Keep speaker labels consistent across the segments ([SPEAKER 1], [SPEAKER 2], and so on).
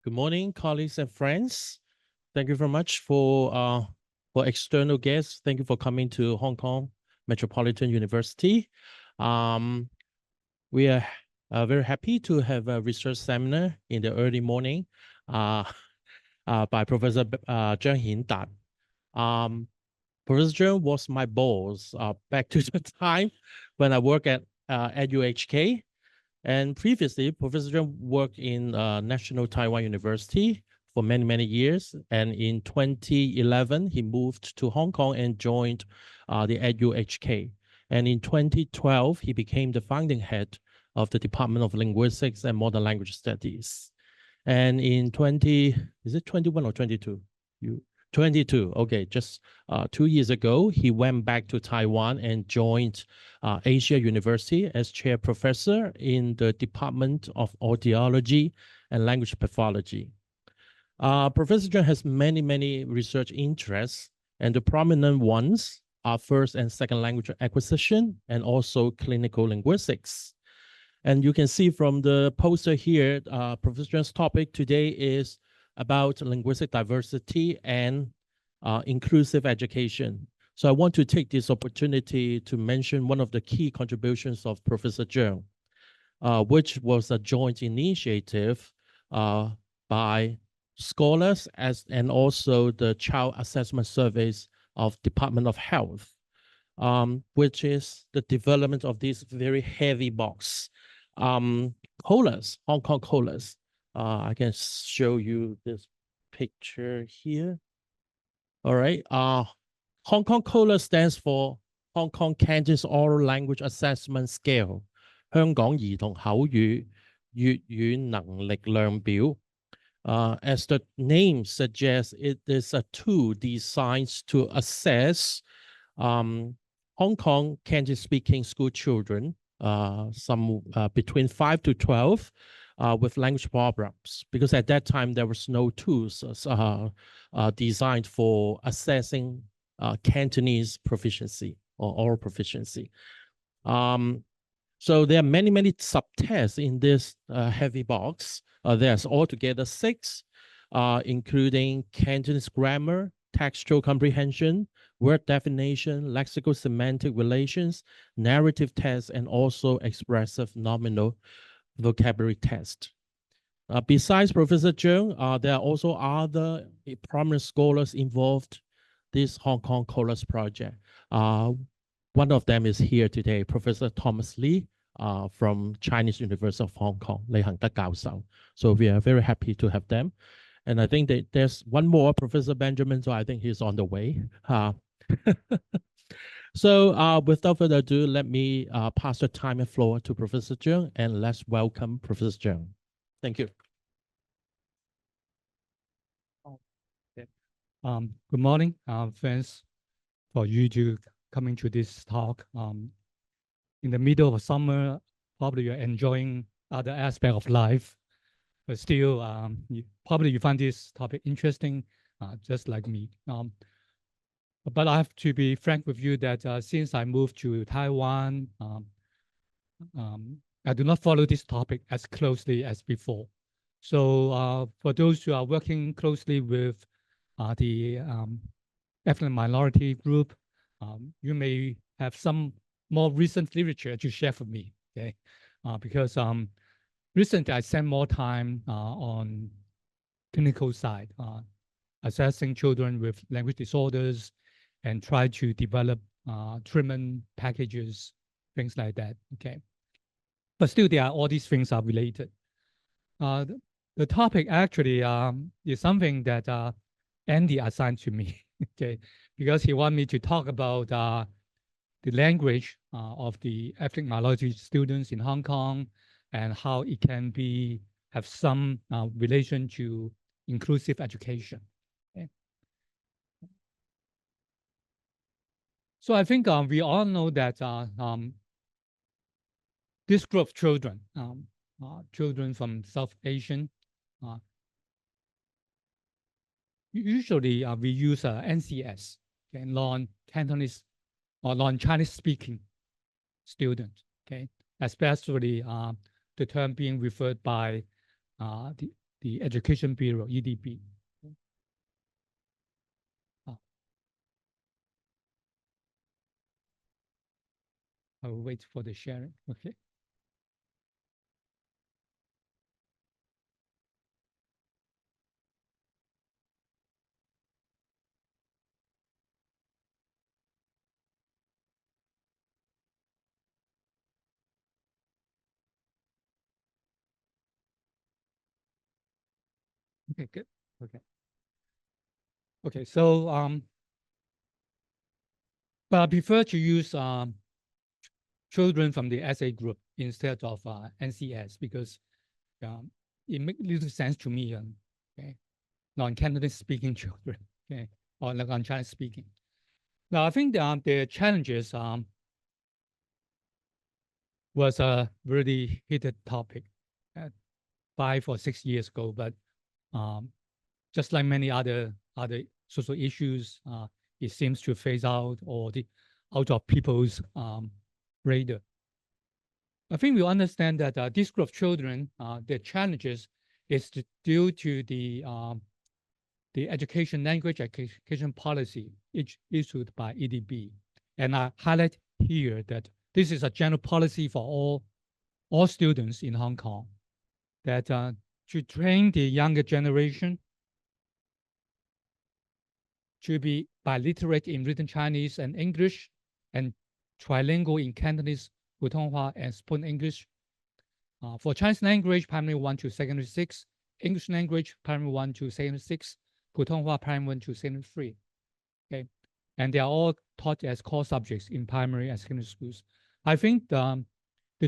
[SPEAKER 1] Good morning, colleagues and friends. Thank you very much for external guests. Thank you for coming to Hong Kong Metropolitan University. We are very happy to have a research seminar in the early morning by Professor Cheung Hin Tat. Professor Cheung was my boss back to the time when I worked at UHK. And previously, Professor Cheung worked in National Taiwan University for many, many years. And in 2011, he moved to Hong Kong and joined the EduHK. And in 2012, he became the founding head of the Department of Linguistics and Modern Language Studies. And in 21 or 22? 22, okay, just 2 years ago, he went back to Taiwan and joined Asia University as chair professor in the Department of Audiology and Language Pathology. Professor Cheung has many, many research interests, and the prominent ones are first and second language acquisition and also clinical linguistics. And you can see from the poster here, Professor Cheung's topic today is about linguistic diversity and inclusive education. So I want to take this opportunity to mention one of the key contributions of Professor Cheung, which was a joint initiative by scholars and also the Child Assessment Service of Department of Health, which is the development of this very heavy box. Colas, Hong Kong Colas. I can show you this picture here. All right. Hong Kong COLA stands for Hong Kong Cantonese Oral Language Assessment Scale, 香港兒童口語粵語能力量表. As the name suggests, it is a tool designed to assess Hong Kong Cantonese-speaking school children, some between 5 to 12, with language problems, because at that time there was no tools designed for assessing Cantonese proficiency or oral proficiency. So there are many, many subtests in this heavy box. There's altogether 6, including Cantonese grammar, textual comprehension, word definition, lexical semantic relations, narrative tests, and also expressive nominal vocabulary test. Besides Professor Cheung, there are also other prominent scholars involved in this Hong Kong COLAS project. One of them is here today, Professor Thomas Lee from Chinese University of Hong Kong, Lei Hangde 教授. So we are very happy to have them. And I think that there's one more, Professor Benjamin, so I think he's on the way. So without further ado, let me pass the time and floor to Professor Cheung, and let's welcome Professor Cheung. Thank you.
[SPEAKER 2] Okay. Good morning, friends. For you to coming to this talk in the middle of summer, probably you're enjoying other aspect of life, but still, probably you find this topic interesting, just like me. But I have to be frank with you that since I moved to Taiwan, I do not follow this topic as closely as before. So for those who are working closely with the ethnic minority group, you may have some more recent literature to share with me, okay? Because recently I spent more time on clinical side, assessing children with language disorders, and try to develop treatment packages, things like that, okay? But still, all these things are related. The topic actually is something that Andy assigned to me, okay? Because he wanted me to talk about the language of the ethnic minority students in Hong Kong and how it can have some relation to inclusive education. So I think we all know that this group of children, children from South Asian, usually we use NCS, okay, non-Cantonese or non-Chinese speaking students, okay, especially the term being referred by the Education Bureau, EDB. I will wait for the sharing. Okay. Okay, good. Okay. Okay, so but I prefer to use children from the SA group instead of NCS because it makes little sense to me. Okay, non-Cantonese speaking children, okay, or non-Chinese speaking. Now, I think the challenges was a really heated topic 5 or 6 years ago, but just like many other social issues, it seems to phase out or out of people's radar. I think we understand that this group of children, their challenges is due to the education language education policy issued by EDB. And I highlight here that this is a general policy for all students in Hong Kong, that to train the younger generation to be biliterate in written Chinese and English, and trilingual in Cantonese, Putonghua, and spoken English. For Chinese language, primary 1 to secondary 6, English language, primary 1 to secondary 6, Putonghua, primary 1 to secondary 3. Okay, and they are all taught as core subjects in primary and secondary schools. I think the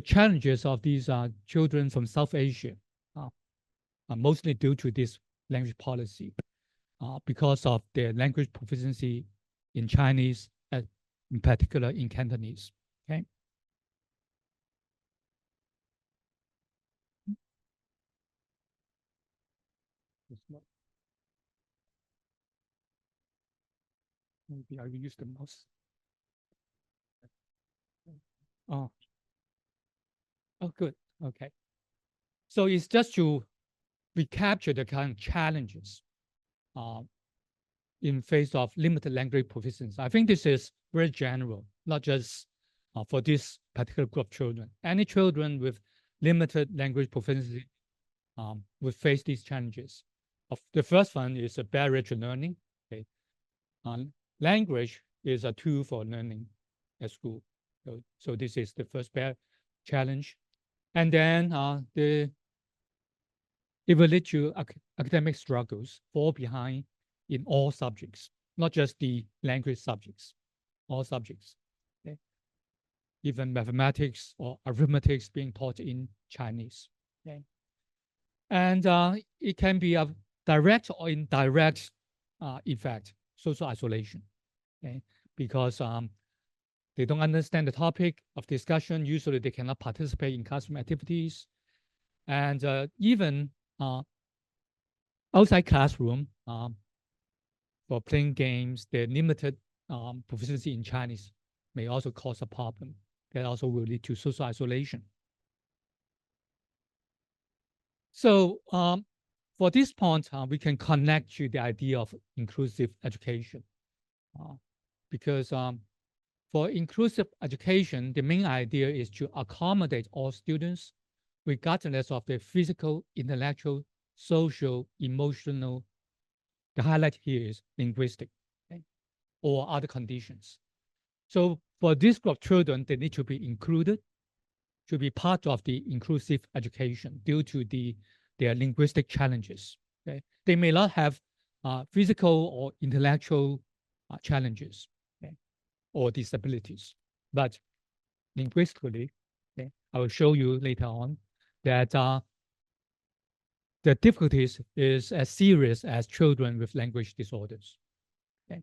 [SPEAKER 2] challenges of these children from South Asia are mostly due to this language policy. Because of their language proficiency in Chinese, in particular in Cantonese. Okay. Maybe I will use the mouse. Oh, good. Okay. So it's just to recapture the kind of challenges in face of limited language proficiency. I think this is very general, not just for this particular group of children. Any children with limited language proficiency will face these challenges. The first one is a barrier to learning. Okay. Language is a tool for learning at school. So this is the first challenge. And then it will lead to academic struggles, fall behind in all subjects, not just the language subjects, all subjects. Okay? Even mathematics or arithmetic being taught in Chinese. Okay? And it can be a direct or indirect effect, social isolation. Okay? Because they don't understand the topic of discussion. Usually they cannot participate in classroom activities. And even outside classroom, for playing games, their limited proficiency in Chinese may also cause a problem. That also will lead to social isolation. So for this point, we can connect to the idea of inclusive education. Because for inclusive education, the main idea is to accommodate all students, regardless of their physical, intellectual, social, emotional. The highlight here is linguistic, okay, or other conditions. So for this group of children, they need to be included, to be part of the inclusive education due to their linguistic challenges. Okay? They may not have physical or intellectual challenges, okay, or disabilities, but linguistically, okay, I will show you later on that the difficulties is as serious as children with language disorders. Okay.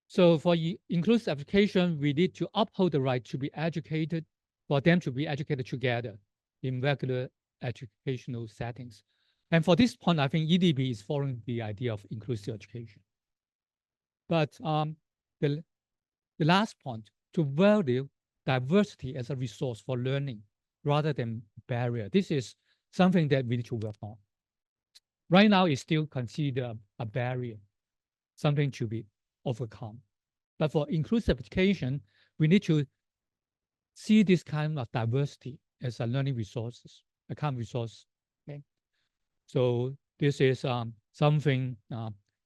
[SPEAKER 2] So for inclusive education, we need to uphold the right to be educated, for them to be educated together in regular educational settings. And for this point, I think EDB is following the idea of inclusive education. But the last point, to value diversity as a resource for learning rather than barrier. This is something that we need to work on. Right now, it's still considered a barrier, something to be overcome. But for inclusive education, we need to see this kind of diversity as a learning resources, a kind of resource. Okay, so this is something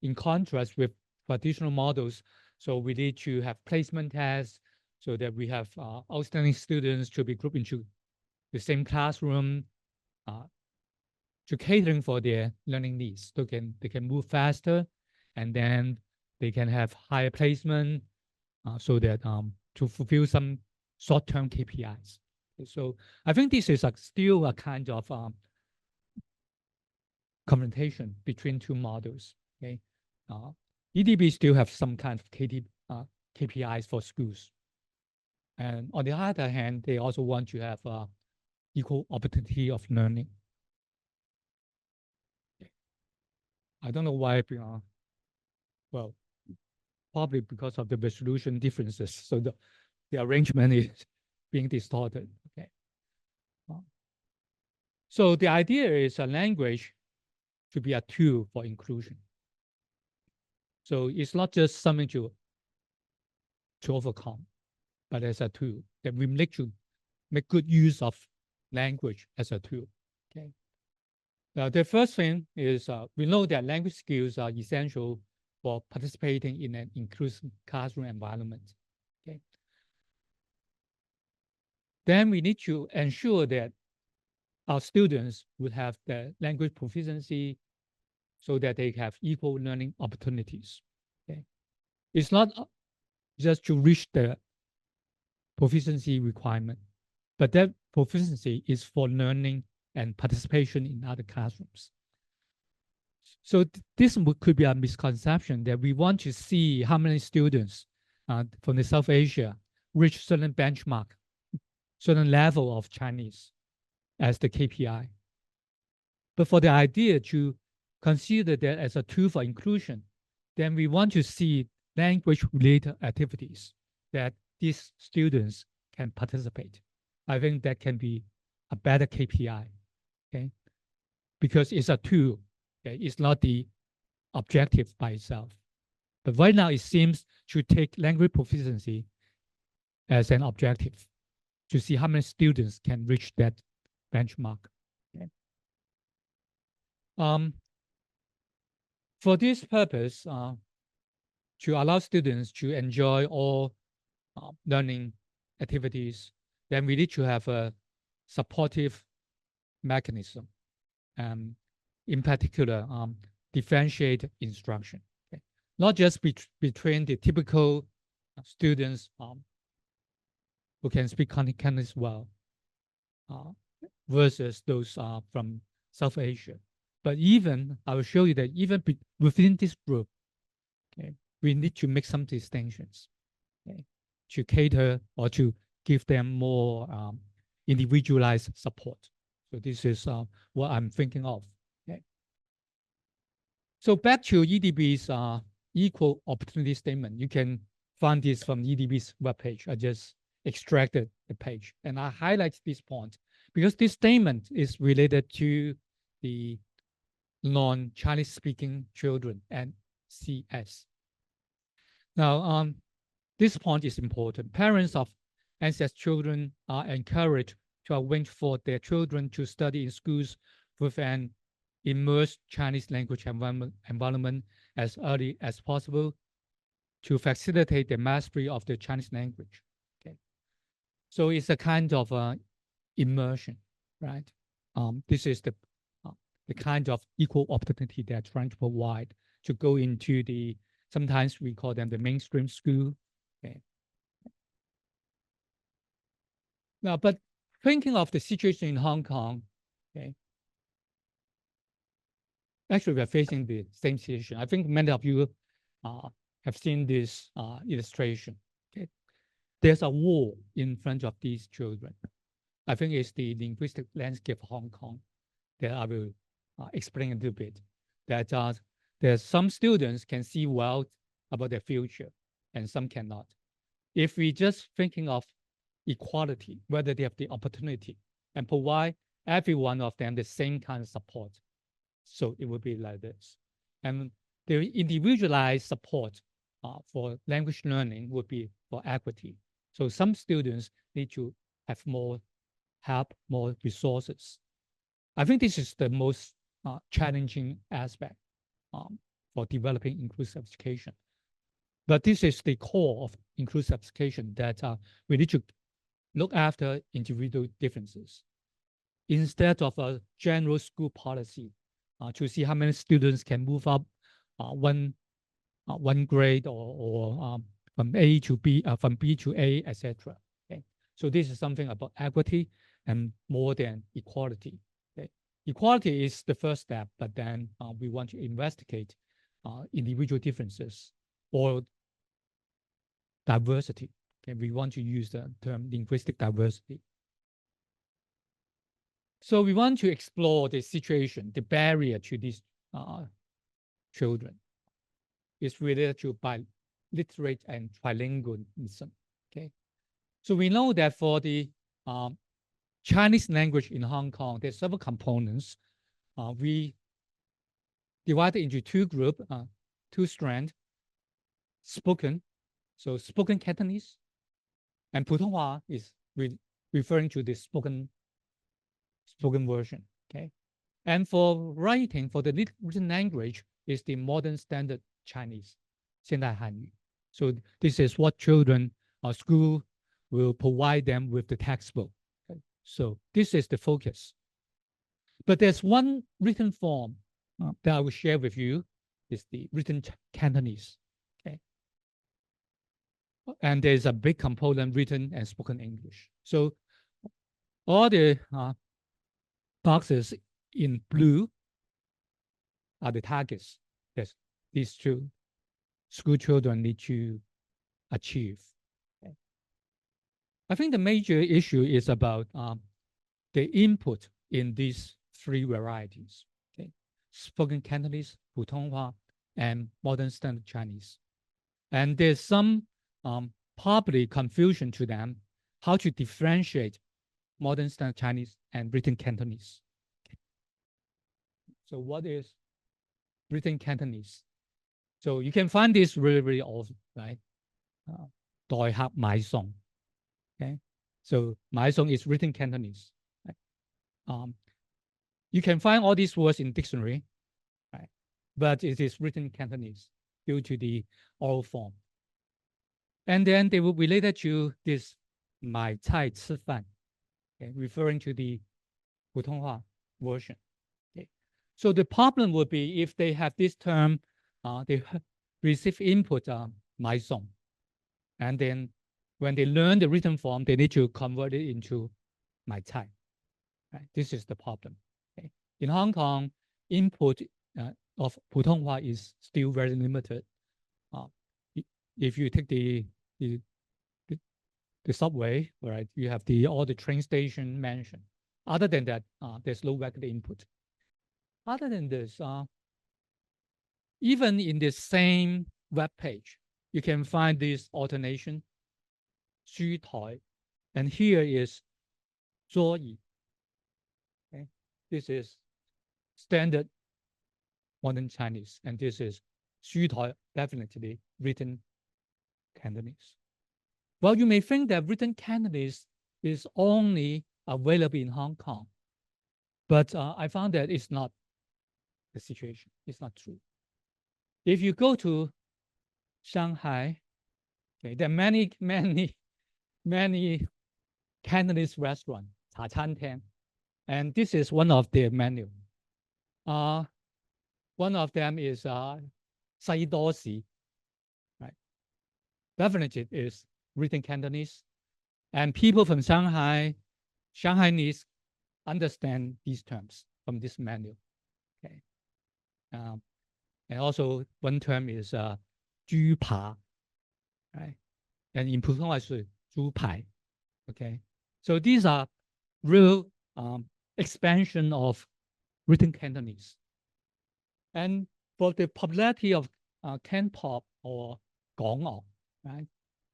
[SPEAKER 2] in contrast with traditional models. So we need to have placement tests so that we have outstanding students to be grouped into the same classroom, to catering for their learning needs. So they can move faster, and then they can have higher placement, so that to fulfill some short-term KPIs. So I think this is still a kind of confrontation between two models. Okay, EDB still have some kind of KPIs for schools, and on the other hand, they also want to have equal opportunity of learning. I don't know why, well, probably because of the resolution differences. So the arrangement is being distorted. Okay. So the idea is a language to be a tool for inclusion. So it's not just something to overcome, but as a tool that we need to make good use of language as a tool. Okay. Now, the first thing is we know that language skills are essential for participating in an inclusive classroom environment. Okay. Then we need to ensure that our students would have the language proficiency so that they have equal learning opportunities. Okay. It's not just to reach the proficiency requirement, but that proficiency is for learning and participation in other classrooms. So this could be a misconception that we want to see how many students from the South Asia reach certain benchmark, certain level of Chinese as the KPI. But for the idea to consider that as a tool for inclusion, then we want to see language-related activities that these students can participate. I think that can be a better KPI, okay? Because it's a tool, okay? It's not the objective by itself. But right now, it seems to take language proficiency as an objective to see how many students can reach that benchmark. Okay. For this purpose, to allow students to enjoy all learning activities, then we need to have a supportive mechanism, in particular, differentiate instruction. Okay. Not just between the typical students who can speak Cantonese well versus those from South Asia. But even, I will show you that even within this group, okay, we need to make some distinctions, okay, to cater or to give them more individualized support. So this is what I'm thinking of. Okay. So back to EDB's equal opportunity statement. You can find this from EDB's webpage. I just extracted the page and I highlight this point because this statement is related to the non-Chinese speaking children and CS. Now, this point is important. Parents of NCS children are encouraged to arrange for their children to study in schools with an immersed Chinese language environment as early as possible to facilitate the mastery of the Chinese language. Okay, so it's a kind of immersion, right? This is the kind of equal opportunity they're trying to provide to go into the, sometimes we call them the mainstream school. Okay. Now, but thinking of the situation in Hong Kong, okay, actually we're facing the same situation. I think many of you have seen this illustration. Okay, there's a wall in front of these children. I think it's the linguistic landscape of Hong Kong that I will explain a little bit. That there's some students can see well about their future and some cannot. If we just thinking of equality, whether they have the opportunity and provide every one of them the same kind of support. So it would be like this. And the individualized support for language learning would be for equity. So some students need to have more help, more resources. I think this is the most challenging aspect for developing inclusive education. But this is the core of inclusive education, that we need to look after individual differences instead of a general school policy to see how many students can move up one grade or from A to B, from B to A, etc. Okay, so this is something about equity and more than equality. Okay, equality is the first step, but then we want to investigate individual differences or diversity. Okay, we want to use the term linguistic diversity. So we want to explore the situation, the barrier to these children is related to biliterate and trilingualism. Okay, so we know that for the Chinese language in Hong Kong, there's several components. We divided into two groups, two strands: spoken, so spoken Cantonese, and Putonghua is referring to the spoken version. Okay, and for writing, for the written language, is the modern standard Chinese, 现代汉语. So this is what children or school will provide them with the textbook. Okay? So this is the focus. But there's one written form that I will share with you, is the written Cantonese. Okay, and there's a big component written and spoken English. So all the boxes in blue are the targets that these two school children need to achieve. Okay. I think the major issue is about the input in these three varieties: okay, spoken Cantonese, Putonghua, and modern standard Chinese. And there's some probably confusion to them how to differentiate modern standard Chinese and written Cantonese. Okay. So what is written Cantonese? So you can find this really, really often, right? 代客買餸. Okay, so 買餸 is written Cantonese. Right? You can find all these words in dictionary, right? But it is written Cantonese due to the oral form. And then they will relate it to this 買菜吃飯, okay, referring to the 普通话 version. Okay. So the problem would be if they have this term, they receive input 買餸, and then when they learn the written form, they need to convert it into 買菜. Right? This is the problem. Okay. In Hong Kong, input of 普通话 is still very limited. If you take the subway, right, you have all the train station mentioned. Other than that, there's no regular input. Other than this, even in the same web page, you can find this alternation, 書台, and here is 桌椅. Okay, this is standard modern Chinese, and this is 書台, definitely written Cantonese. Well, you may think that written Cantonese is only available in Hong Kong, but I found that it's not the situation. It's not true. If you go to Shanghai, okay, there are many Cantonese restaurants, 茶餐廳, and this is one of their menu. One of them is 西多士, right? Definitely it is written Cantonese, and people from Shanghainese understand these terms from this menu. Okay, and also one term is 豬扒, right? And in 普通话是猪排. Okay, so these are real expansion of written Cantonese. And for the popularity of Can-pop or 港樂, right?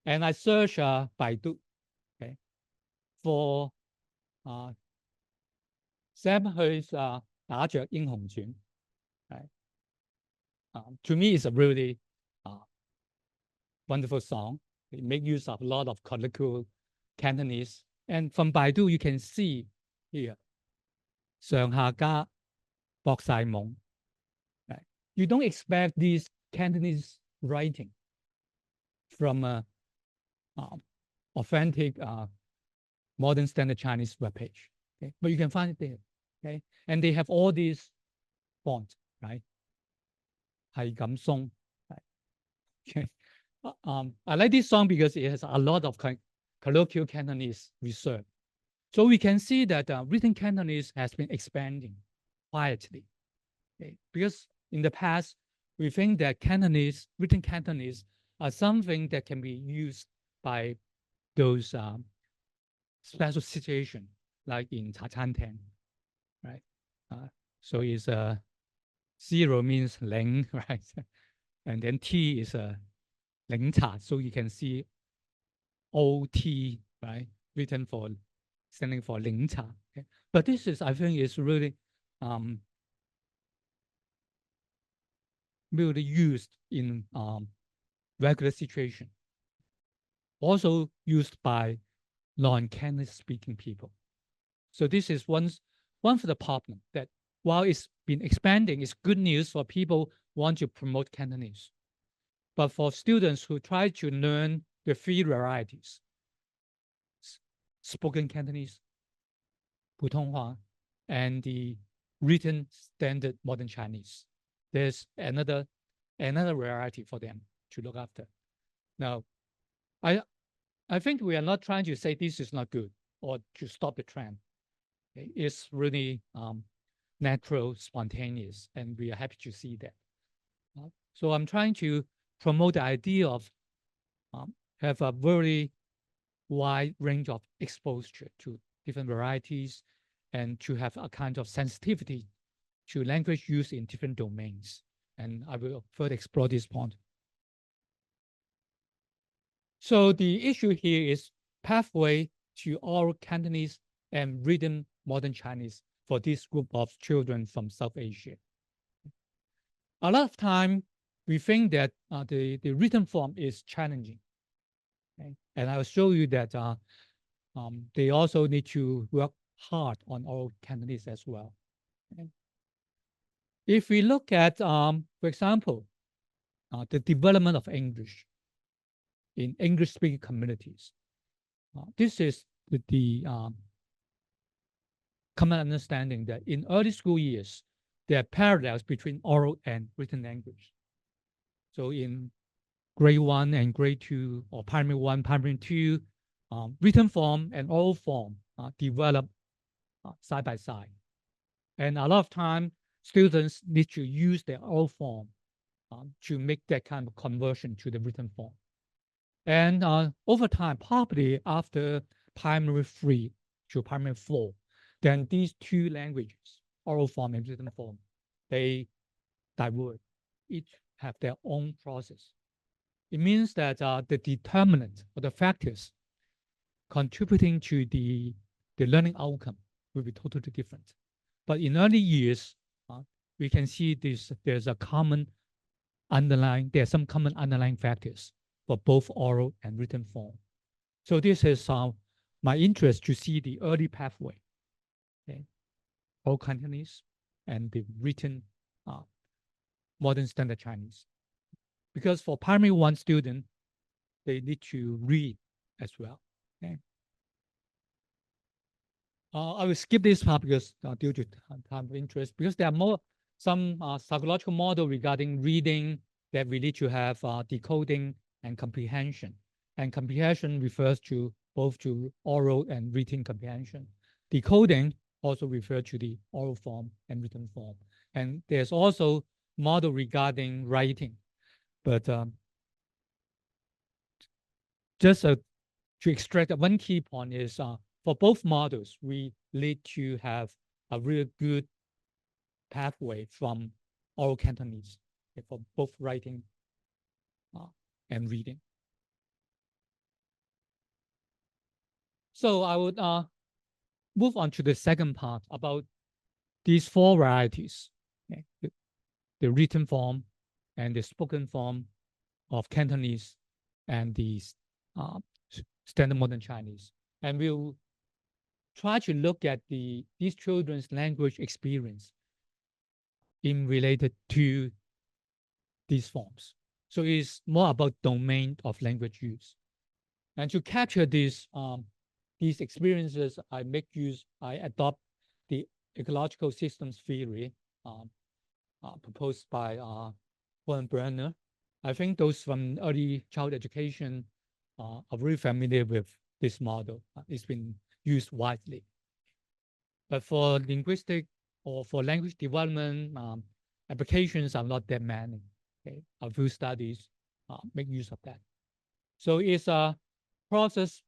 [SPEAKER 2] And I search Baidu, okay, for Sam 去打着英雄傳，係to me is a really wonderful song. It make use of a lot of colloquial Cantonese, and from Baidu you can see here 上下家搏晒懵。You don't expect this Cantonese writing from a authentic modern standard Chinese webpage, okay? But you can find it there, okay? And they have all these fonts, right? 係咁鬆， okay? I like this song because it has a lot of colloquial Cantonese reserve. So we can see that written Cantonese has been expanding quietly, okay? Because in the past, we think that Cantonese, written Cantonese, are something that can be used by those special situations, like in Cha Chan Teng, right? So it's 0 means 零, right? And then T is a 零茶, so you can see OT, right? Written for, standing for 零茶. Okay? But this is, I think, is really really used in regular situation. Also used by non-Cantonese speaking people. So this is one of the problem that while it's been expanding, it's good news for people who want to promote Cantonese. But for students who try to learn the 3 varieties, spoken Cantonese, 普通话, and the written standard modern Chinese, there's another variety for them to look after. Now, I think we are not trying to say this is not good or to stop the trend. It's really natural, spontaneous, and we are happy to see that. So I'm trying to promote the idea of have a very wide range of exposure to different varieties and to have a kind of sensitivity to language use in different domains. And I will further explore this point. So the issue here is pathway to oral Cantonese and written modern Chinese for this group of children from South Asia. A lot of time we think that the written form is challenging. Okay? And I will show you that they also need to work hard on oral Cantonese as well. Okay? If we look at, for example, the development of English in English-speaking communities, this is the common understanding that in early school years, there are parallels between oral and written language. So in grade 1 and grade 2, or primary 1, primary 2, written form and oral form develop side by side. And a lot of time, students need to use their oral form to make that kind of conversion to the written form. And over time, probably after primary 3 to primary 4, then these 2 languages, oral form and written form, they diverge, each have their own process. It means that the determinant or the factors contributing to the learning outcome will be totally different. But in early years, we can see there's some common underlying factors for both oral and written form. So this is my interest to see the early pathway, okay? Oral Cantonese and the written modern standard Chinese. Because for primary 1 student, they need to read as well. Okay? I will skip this part because due to time of interest, because there are some psychological model regarding reading that we need to have decoding and comprehension. And comprehension refers to both to oral and written comprehension. Decoding also refers to the oral form and written form. And there's also model regarding writing. But just to extract one key point is for both models, we need to have a real good pathway from oral Cantonese, okay, for both writing and reading. So I would move on to the second part about these four varieties, okay, the written form and the spoken form of Cantonese and the standard modern Chinese. And we'll try to look at these children's language experience in related to these forms. So it's more about domain of language use. And to capture these experiences, I adopt the ecological systems theory proposed by Warren Brenner. I think those from early child education are very familiar with this model. It's been used widely. But for linguistic or for language development, applications are not that many. Okay? A few studies make use of that. So it's a process,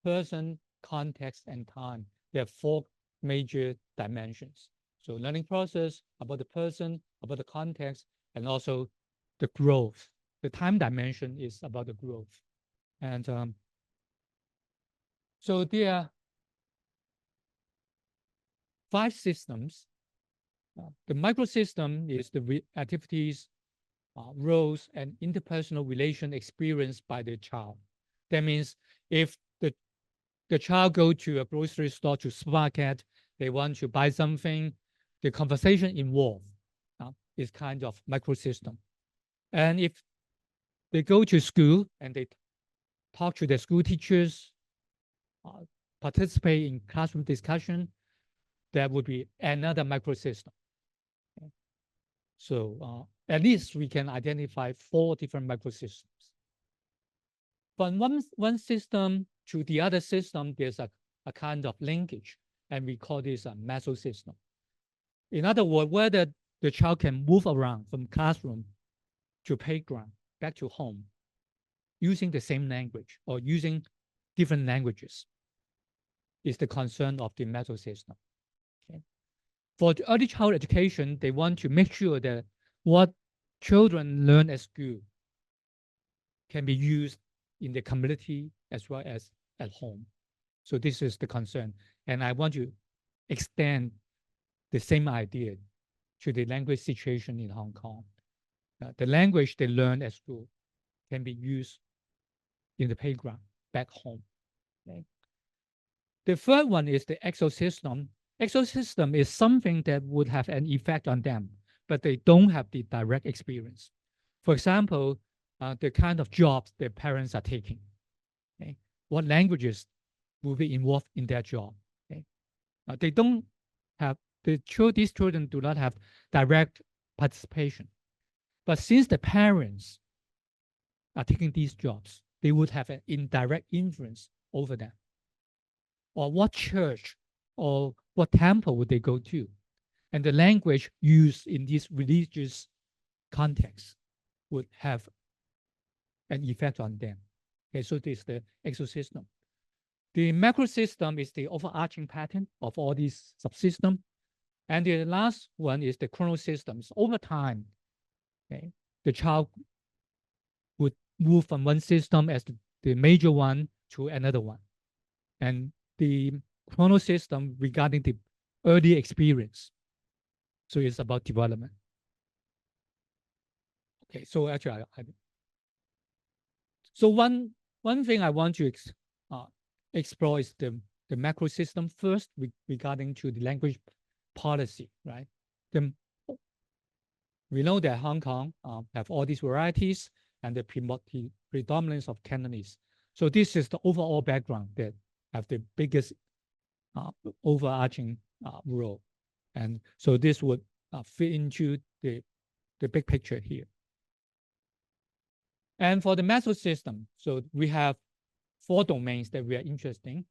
[SPEAKER 2] person, context, and time. There are four major dimensions. So learning process, about the person, about the context, and also the growth. The time dimension is about the growth. And so there are 5 systems. The microsystem is the activities, roles, and interpersonal relation experienced by the child. That means if the child go to a grocery store, to supermarket, they want to buy something, the conversation involved is kind of microsystem. And if they go to school and they talk to their school teachers, participate in classroom discussion, that would be another microsystem. Okay. So at least we can identify 4 different microsystems. From one system to the other system, there's a kind of linkage, and we call this a mesosystem. In other words, whether the child can move around from classroom to playground, back to home, using the same language or using different languages is the concern of the mesosystem. Okay. For the early child education, they want to make sure that what children learn at school can be used in the community as well as at home. So this is the concern. And I want to extend the same idea to the language situation in Hong Kong. The language they learn at school can be used in the playground back home. Okay. The third one is the exosystem. Exosystem is something that would have an effect on them, but they don't have the direct experience. For example, the kind of jobs their parents are taking. Okay? What languages will be involved in their job? Okay? They don't have, these children do not have direct participation. But since the parents are taking these jobs, they would have an indirect influence over them. Or what church or what temple would they go to? And the language used in this religious context would have an effect on them. Okay, so this is the exosystem. The macrosystem is the overarching pattern of all these subsystems. And the last one is the chronosystems. Over time, okay, the child would move from one system as the major one to another one. And the chronosystem regarding the early experience. So it's about development. Okay, so actually, so one thing I want to explore is the macro system first regarding to the language policy, right? We know that Hong Kong have all these varieties and the predominance of Cantonese. So this is the overall background that have the biggest overarching role. And so this would fit into the big picture here. And for the mesosystem, so we have 4 domains that we are interested in.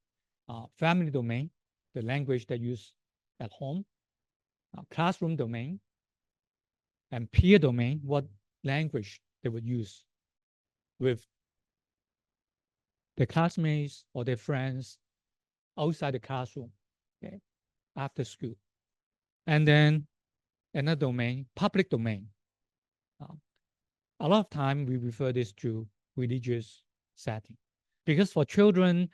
[SPEAKER 2] Family domain, the language they use at home. Classroom domain. And peer domain, what language they would use with their classmates or their friends outside the classroom, okay, after school. And then another domain, public domain. A lot of time we refer this to religious setting because for children,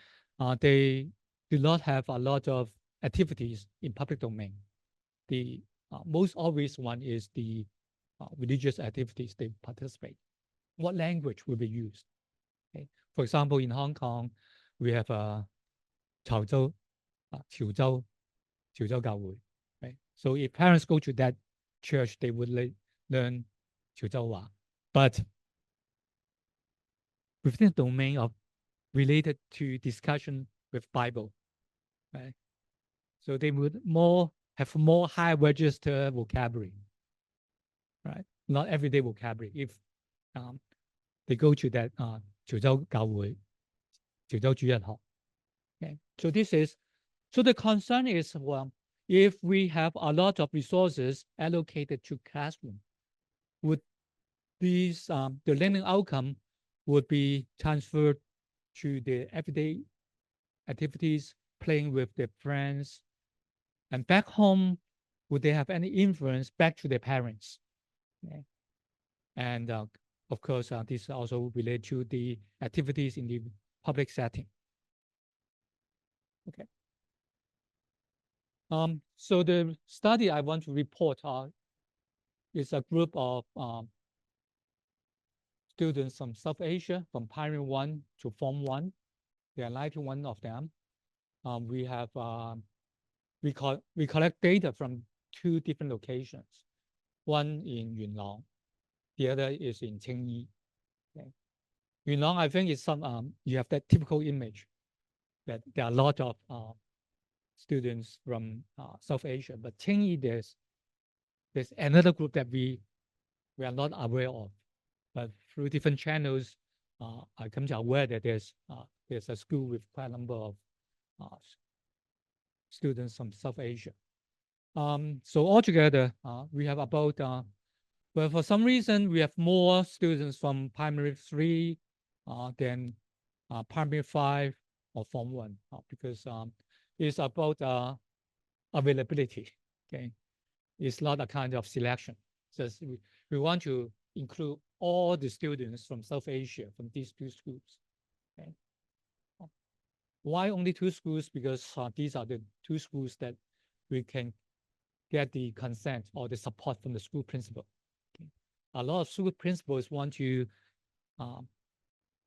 [SPEAKER 2] they do not have a lot of activities in public domain. the most obvious one is the religious activities they participate. What language will be used? Okay. For example, in Hong Kong, we have潮州教會, right? So if parents go to that church, they would learn 潮州話, but within the domain of related to discussion with Bible, right? So they would have more high register vocabulary, right? Not everyday vocabulary. If they go to that 潮州教會, 潮州主日學. Okay. So the concern is, well, if we have a lot of resources allocated to classroom, would these the learning outcome would be transferred to the everyday activities, playing with their friends, and back home, would they have any influence back to their parents? Okay. And of course, this also related to the activities in the public setting. Okay. So the study I want to report is a group of students from South Asia, from primary 1 to Form 1. There are 91 of them. We have we collect data from 2 different locations. One in Yunnan, the other is in Cheung Hin. Okay. Yunnan, I think, is some you have that typical image that there are a lot of students from South Asia, but Cheung Hin, there's another group that we are not aware of, but through different channels, I come to aware that there's a school with quite a number of students from South Asia. So altogether, we have about, well, for some reason, we have more students from primary 3 than primary 5 or Form 1, because it's about availability. Okay, it's not a kind of selection. Just we want to include all the students from South Asia from these 2 schools. Okay. Why only 2 schools? Because these are the 2 schools that we can get the consent or the support from the school principal. Okay. A lot of school principals want to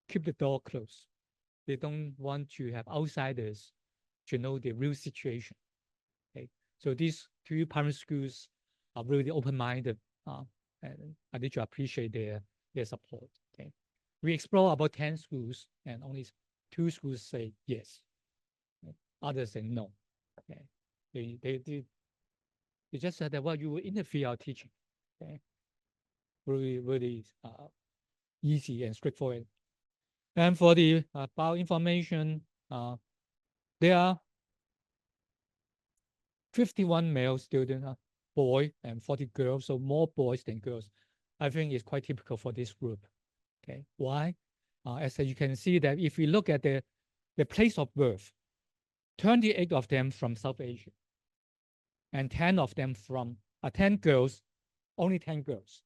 [SPEAKER 2] keep the door closed. They don't want to have outsiders to know the real situation. Okay. So these 2 primary schools are really open-minded, and I need to appreciate their support. Okay. We explore about 10 schools, and only 2 schools say yes. Okay. Others say no. Okay. They just said that, well, you will interfere our teaching. Okay. Really easy and straightforward. And for the bioinformation, there are 51 male students, boy, and 40 girls, so more boys than girls. I think it's quite typical for this group. Okay, why? As you can see that if we look at the place of birth, 28 of them from South Asia, and 10 of them from 10 girls, only 10 girls.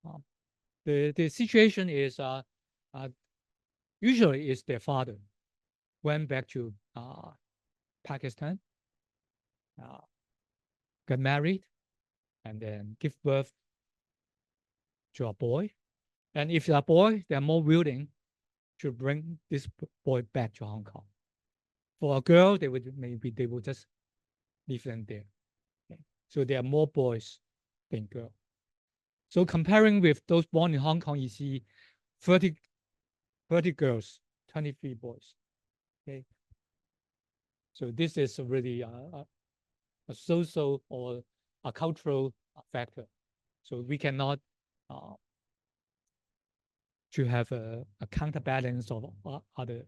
[SPEAKER 2] Okay. The situation is usually is their father went back to Pakistan, got married, and then give birth to a boy. And if they're a boy, they're more willing to bring this boy back to Hong Kong. For a girl, they would just leave them there. Okay. So there are more boys than girls. So comparing with those born in Hong Kong, you see 30 girls, 23 boys. Okay. So this is really a social or a cultural factor. So we cannot to have a counterbalance of other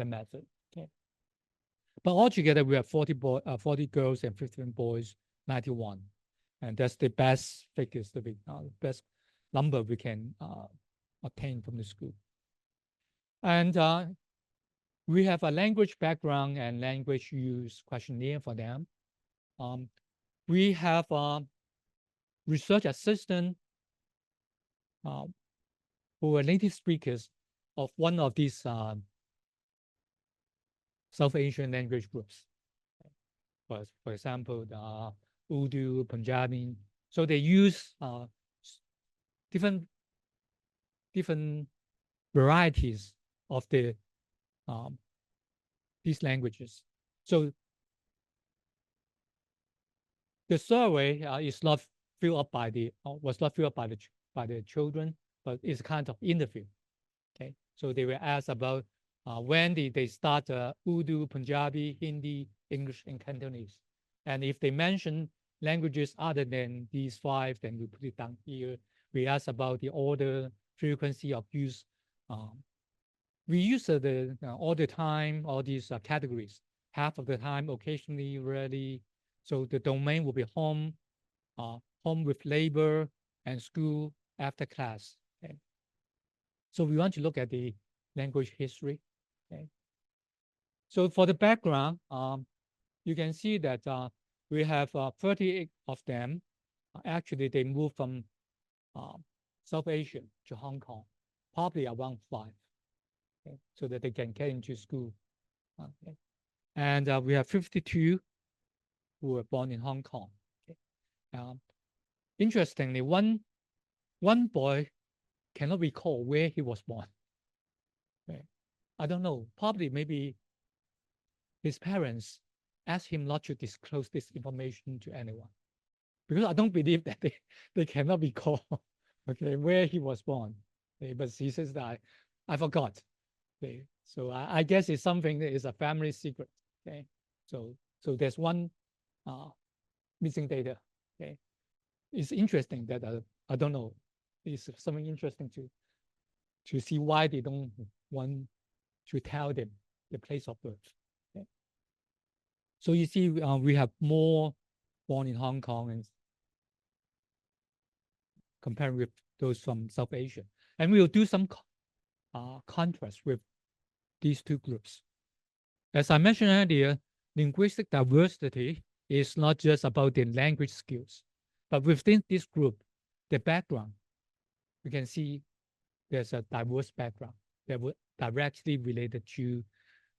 [SPEAKER 2] method. Okay. But altogether, we have 40 girls and 15 boys, 91. And that's the best figures, the best number we can obtain from the school. And we have a language background and language use questionnaire for them. We have a research assistant who are native speakers of one of these South Asian language groups. for example, the Urdu, Punjabi. So they use different varieties of these languages. So the survey is not filled up by was not filled up by the children, but it's kind of interview. Okay, so they were asked about when did they start Urdu, Punjabi, Hindi, English, and Cantonese, and if they mention languages other than these five, then we put it down here. We asked about the order, frequency of use. We use all the time, all these categories. Half of the time, occasionally, rarely. So the domain will be home, home with labor, and school after class. Okay. So we want to look at the language history. Okay. So for the background, you can see that we have 38 of them. Actually, they moved from South Asia to Hong Kong, probably around 5. Okay, so that they can get into school. Okay. And we have 52 who were born in Hong Kong. Okay. Interestingly, one boy cannot recall where he was born. Okay. I don't know, probably maybe his parents asked him not to disclose this information to anyone, because I don't believe that they cannot recall okay, where he was born. Okay. But he says that I forgot. Okay. So I guess it's something that is a family secret. Okay. So there's one missing data. Okay. It's interesting that I don't know. It's something interesting to see why they don't want to tell them the place of birth. Okay. So you see, we have more born in Hong Kong and compared with those from South Asia, and we will do some contrast with these two groups. As I mentioned earlier, linguistic diversity is not just about the language skills, but within this group, the background, you can see there's a diverse background that would directly related to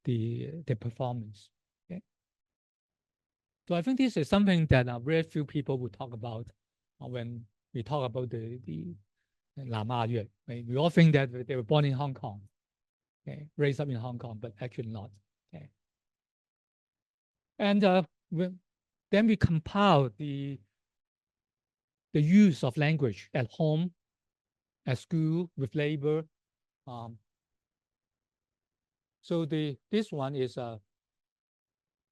[SPEAKER 2] the performance. Okay. So I think this is something that very few people would talk about when we talk about the Lama Yue. We all think that they were born in Hong Kong, okay, raised up in Hong Kong, but actually not. Okay. And then we compile the use of language at home, at school, with labor. So this one is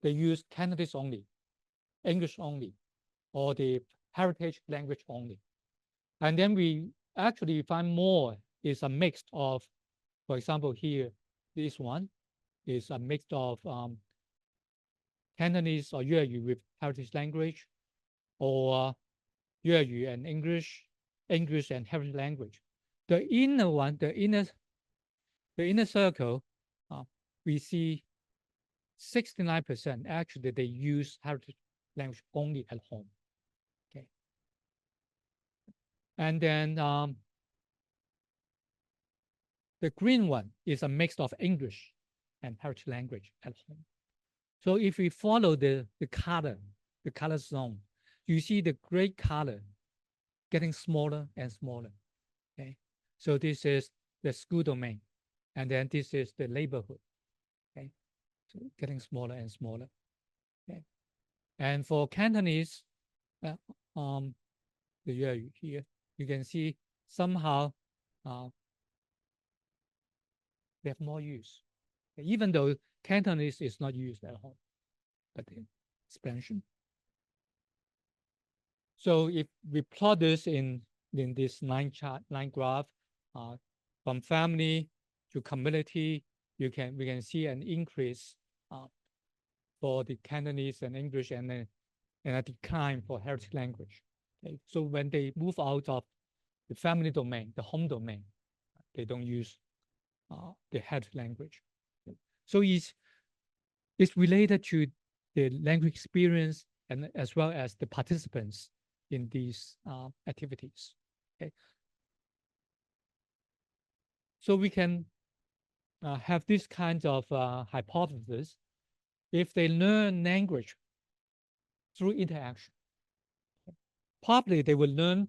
[SPEAKER 2] they use Cantonese only, English only, or the heritage language only. And then we actually find more is a mix of, for example, here, this one is a mix of Cantonese or Yue with heritage language, or Yue and English and heritage language. The inner one, the inner circle, we see 69% actually they use heritage language only at home. Okay. And then the green one is a mix of English and heritage language at home. So if we follow the color zone, you see the gray color getting smaller and smaller. Okay. So this is the school domain, and then this is the neighborhood. Okay. So getting smaller and smaller. Okay. And for Cantonese, the Yue here, you can see somehow they have more use, even though Cantonese is not used at home, but the expansion. So if we plot this in this line graph, from family to community, we can see an increase for the Cantonese and English, and a decline for heritage language. Okay. So when they move out of the family domain, the home domain, they don't use the heritage language. So it's related to the language experience and as well as the participants in these activities. Okay. So we can have this kind of hypothesis. If they learn language through interaction. Probably they will learn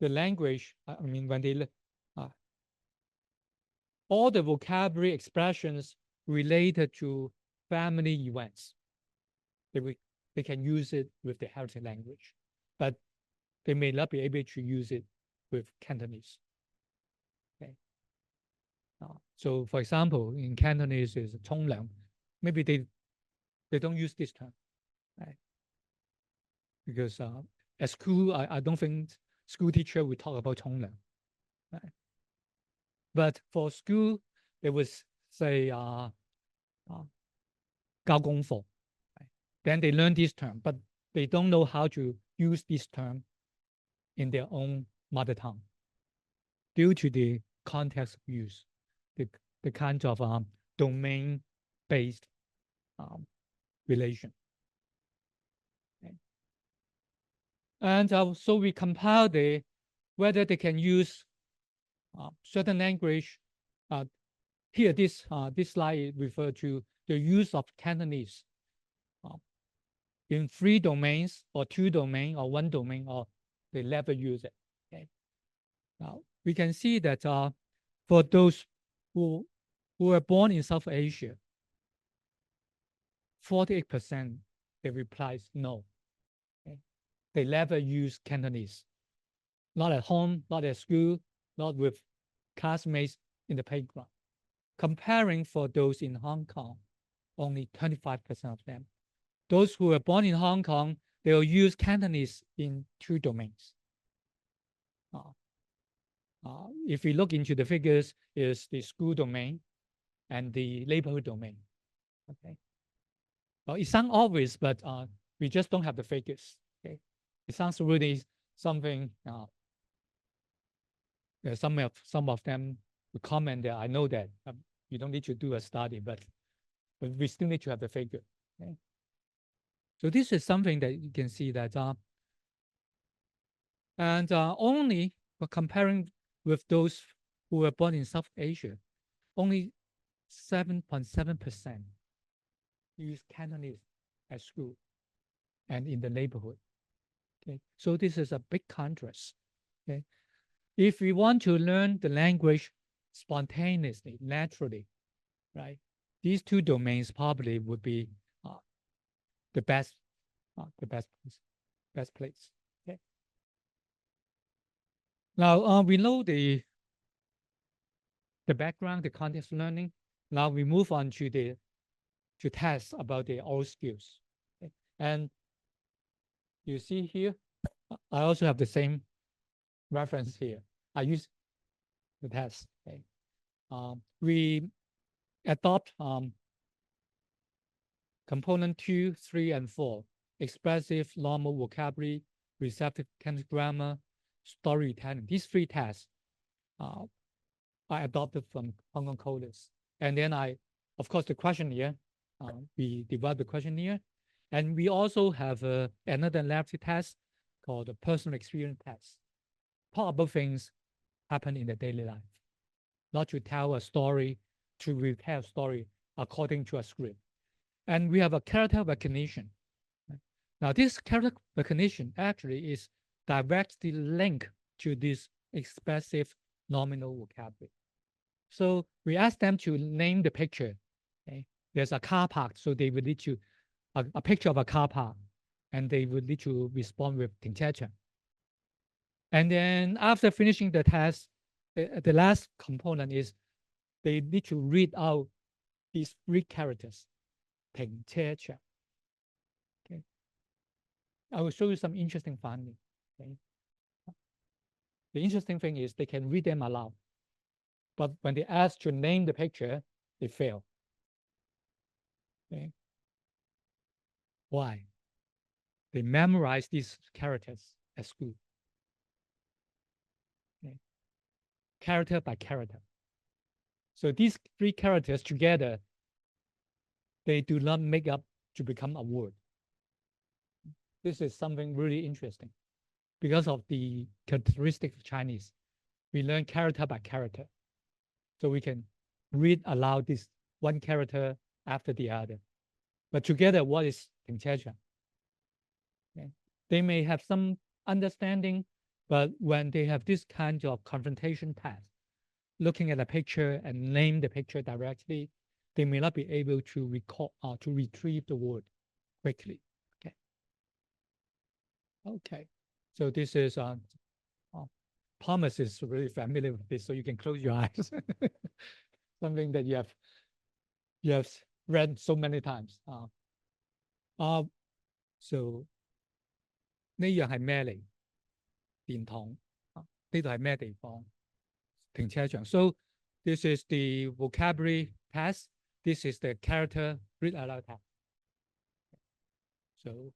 [SPEAKER 2] the language. I mean, when they all the vocabulary expressions related to family events, they can use it with the heritage language, but they may not be able to use it with Cantonese. Okay. So, for example, in Cantonese is 沖涼. Maybe they don't use this term, right? Because at school, I don't think school teacher will talk about 沖涼, right? But for school, they would say 交功課. Right? Then they learn this term, but they don't know how to use this term in their own mother tongue due to the context of use, the kind of domain-based relation. Okay. And so we compare whether they can use certain language. Here, this slide refers to the use of Cantonese in 3 domains or 2 domains or 1 domain, or they never use it. Okay. Now we can see that for those who were born in South Asia, 48% they replies no. Okay. They never use Cantonese, not at home, not at school, not with classmates in the playground. Comparing for those in Hong Kong, only 25% of them. Those who were born in Hong Kong, they will use Cantonese in 2 domains. If we look into the figures, is the school domain and the neighborhood domain. Okay. Well, it sounds obvious, but we just don't have the figures. Okay. It sounds really something. Some of them will comment that I know that you don't need to do a study, but we still need to have the figure. Okay. So this is something that you can see that, and only comparing with those who were born in South Asia, only 7.7% use Cantonese at school and in the neighborhood. Okay, so this is a big contrast. Okay, if we want to learn the language spontaneously, naturally, right, these 2 domains probably would be the best place. Okay. Now we know the background, the context learning. Now we move on to tests about the oral skills. Okay. And you see here, I also have the same reference here. I use the test. Okay. We adopt component 2, 3, and 4, expressive, normal vocabulary, receptive grammar, storytelling. These 3 tests I adopted from Hong Kong coders. And then of course, the questionnaire, we developed the questionnaire. And we also have another laboratory test called the personal experience test. Talk about things happen in the daily life, not to tell a story, to retell a story according to a script. And we have a character recognition. Now, this character recognition actually is directly linked to this expressive nominal vocabulary. So we ask them to name the picture. Okay? There's a car park, so they will need to a picture of a car park, and they will need to respond with 停車場. And then after finishing the test, the last component is they need to read out these 3 characters. 停車場. Okay. I will show you some interesting findings. Okay. The interesting thing is they can read them aloud, but when they ask to name the picture, they fail. Okay. Why? They memorize these characters at school. Okay. Character by character. So these 3 characters together, they do not make up to become a word. This is something really interesting. Because of the characteristic of Chinese, we learn character by character. So we can read aloud this 1 character after the other. But together, what is 停車場? Okay. They may have some understanding, but when they have this kind of confrontation test, looking at a picture and name the picture directly, they may not be able to recall to retrieve the word quickly. Okay. Okay. So this is Thomas is really familiar with this, so you can close your eyes. Something that you have read so many times. So 呢樣係咩嚟？電筒呢度係咩地方？停車場。So this is the vocabulary test. This is the character read aloud test. So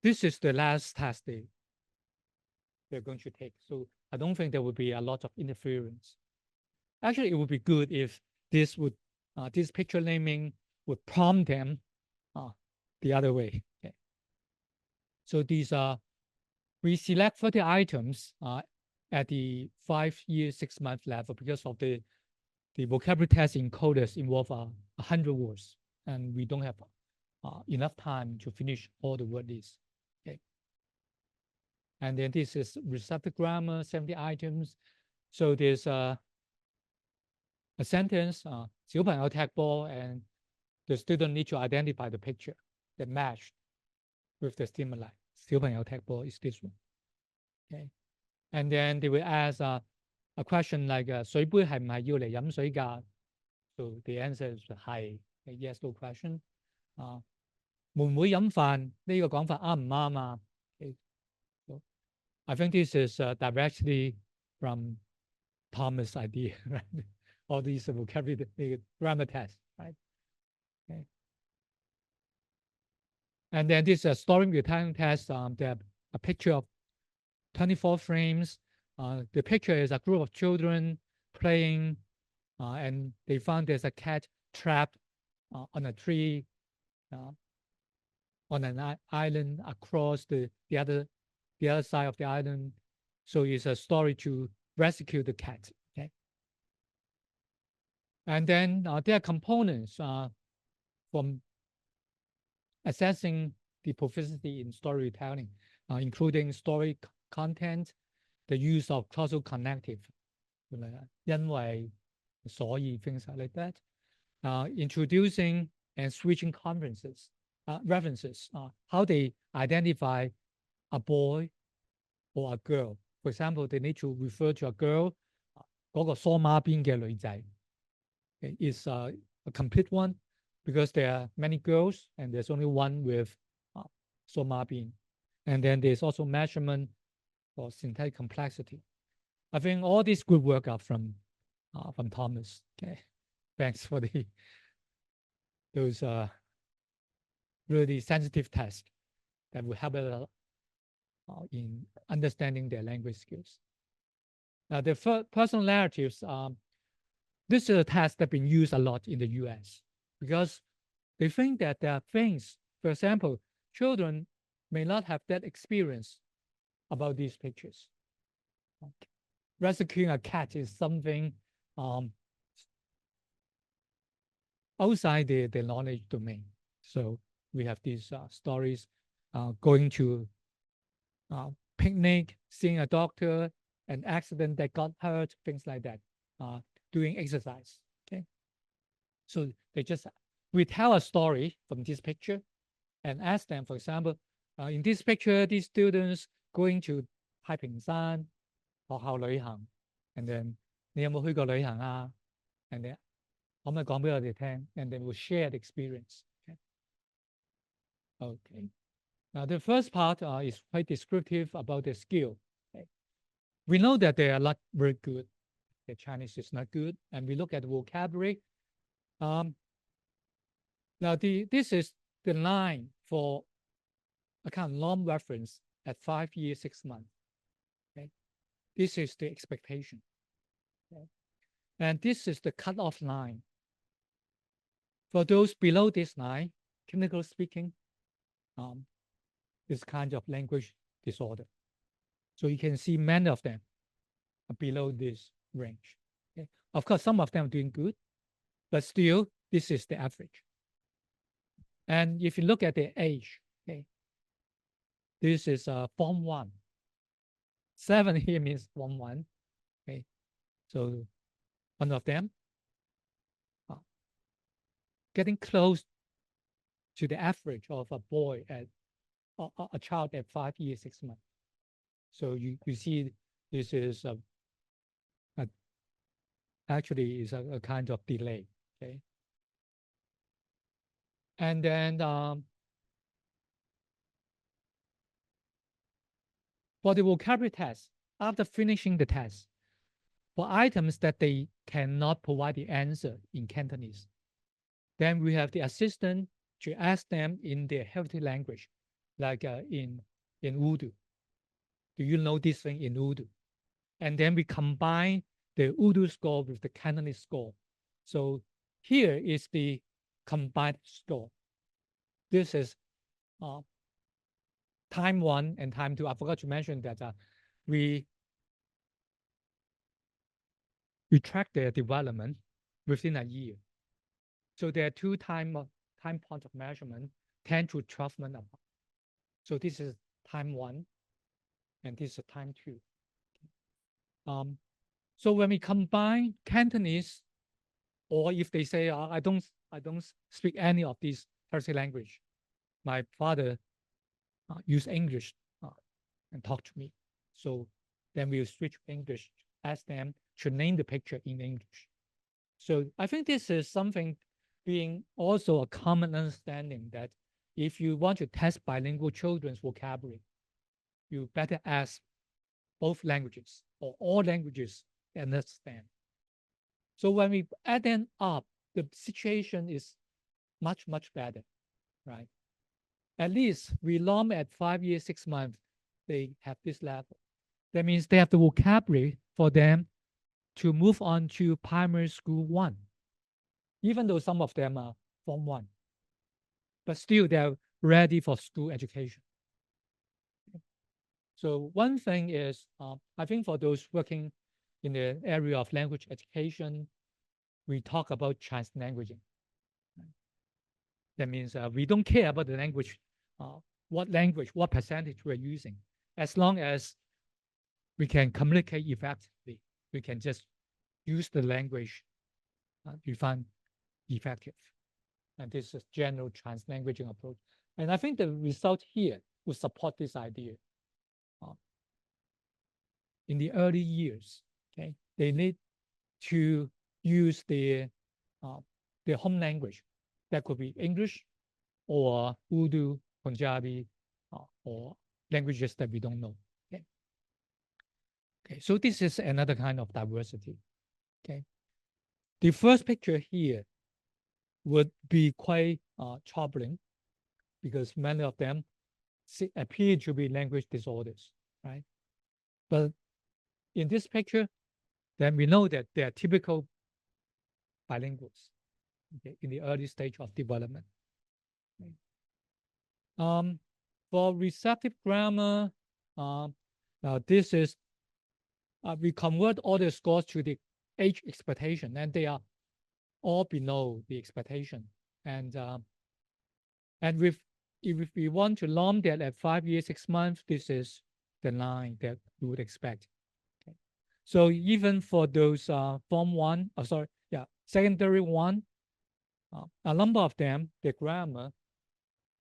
[SPEAKER 2] this is the last test they're going to take. So I don't think there will be a lot of interference. Actually, it would be good if this picture naming would prompt them the other way. Okay. So these are, we select 30 items at the 5 year, 6 month level because of the vocabulary test encoders involve 100 words, and we don't have enough time to finish all the word lists. Okay. And then this is receptive grammar, 70 items. So there's a sentence, 小朋友踢波, and the student need to identify the picture that matched with the stimuli. 小朋友踢波 is this one. Okay. And then they will ask a question like 水杯係唔係要嚟飲水㗎? So the answer is 係 a yes no question. 妹妹飲飯呢個講法啱唔啱啊? Okay. So I think this is directly from Thomas' idea, right? All these vocabulary grammar tests, right? Okay. And then this story retelling test, they have a picture of 24 frames. The picture is a group of children playing, and they found there's a cat trapped on a tree, on an island across the other side of the island. So it's a story to rescue the cat. Okay. And then there are components from assessing the proficiency in storytelling, including story content, the use of causal connective, 因為所以 things like that, introducing and switching references, how they identify a boy or a girl. For example, they need to refer to a girl, 嗰個梳孖辮嘅女仔 is a complete one because there are many girls and there's only one with 梳孖辮. And then there's also measurement for synthetic complexity. I think all these good work are from Thomas. Okay, thanks for those really sensitive tests that will help us in understanding their language skills. Now, the personal narratives, this is a test that's been used a lot in the US because they think that there are things, for example, children may not have that experience about these pictures. Rescuing a cat is something outside the knowledge domain. So we have these stories, going to picnic, seeing a doctor, an accident that got hurt, things like that, doing exercise. Okay. So they just retell a story from this picture and ask them, for example, in this picture, these students going to 太平山學校旅行 and then 你有冇去過旅行啊 and then 可唔可以講俾我哋聽 and then we'll share the experience. Okay. Now the first part is quite descriptive about the skill. Okay. We know that they are not very good. The Chinese is not good, and we look at vocabulary. Now this is the line for a kind of long reference at 5 years, 6 months. Okay. This is the expectation. Okay. And this is the cutoff line. For those below this line, clinically speaking, this kind of language disorder. So you can see many of them are below this range. Okay. Of course, some of them are doing good, but still, this is the average. And if you look at the age, okay, This is Form 1. 7 here means Form 1. Okay, so one of them getting close to the average of a boy at a child at 5 years, 6 months. So you see this is actually is a kind of delay. Okay, and then for the vocabulary test, after finishing the test, for items that they cannot provide the answer in Cantonese, then we have the assistant to ask them in their heritage language, like in Urdu. Do you know this thing in Urdu? And then we combine the Urdu score with the Cantonese score. So here is the combined score. This is time 1 and time 2. I forgot to mention that we track their development within a year. So there are 2 time points of measurement, 10 to 12 months apart. So this is time 1, and this is time 2. So when we combine Cantonese, or if they say I don't speak any of these heritage language, my father use English and talk to me. So then we'll switch English, ask them to name the picture in English. So I think this is something being also a common understanding that if you want to test bilingual children's vocabulary, you better ask both languages or all languages understand. So when we add them up, the situation is much, much better, right? At least we learn at 5 years, 6 months, they have this level. That means they have the vocabulary for them to move on to primary school 1, even though some of them are Form 1, but still they're ready for school education. So one thing is, I think for those working in the area of language education, we talk about translanguaging. That means we don't care about the language, what percentage we're using. As long as we can communicate effectively, we can just use the language we find effective. And this is general translanguaging approach. And I think the result here will support this idea. In the early years, okay, they need to use their home language. That could be English or Urdu, Punjabi, or languages that we don't know. Okay. Okay, so this is another kind of diversity. Okay. The first picture here would be quite troubling because many of them appear to be language disorders, right? But in this picture, then we know that they are typical bilinguals, okay, in the early stage of development. Okay. For receptive grammar, now this is, we convert all the scores to the age expectation, and they are all below the expectation. And if we want to learn that at 5 years, 6 months, this is the line that we would expect. Okay. So even for those Form 1, secondary 1, a number of them, the grammar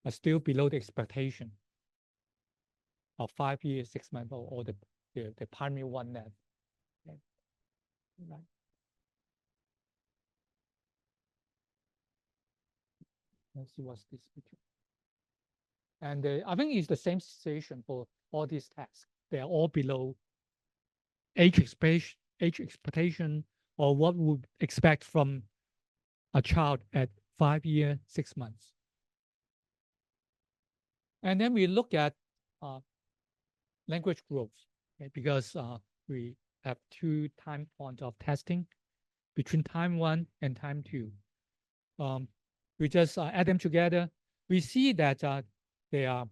[SPEAKER 2] are still below the expectation of 5 years, 6 months, or the primary 1 level. Okay. Right. Let's see what's this picture. And I think it's the same situation for all these tasks. They are all below age expectation, or what we would expect from a child at 5 years, 6 months. And then we look at language growth, okay, because we have 2 time points of testing between time 1 and time 2. We just add them together. We see that they are,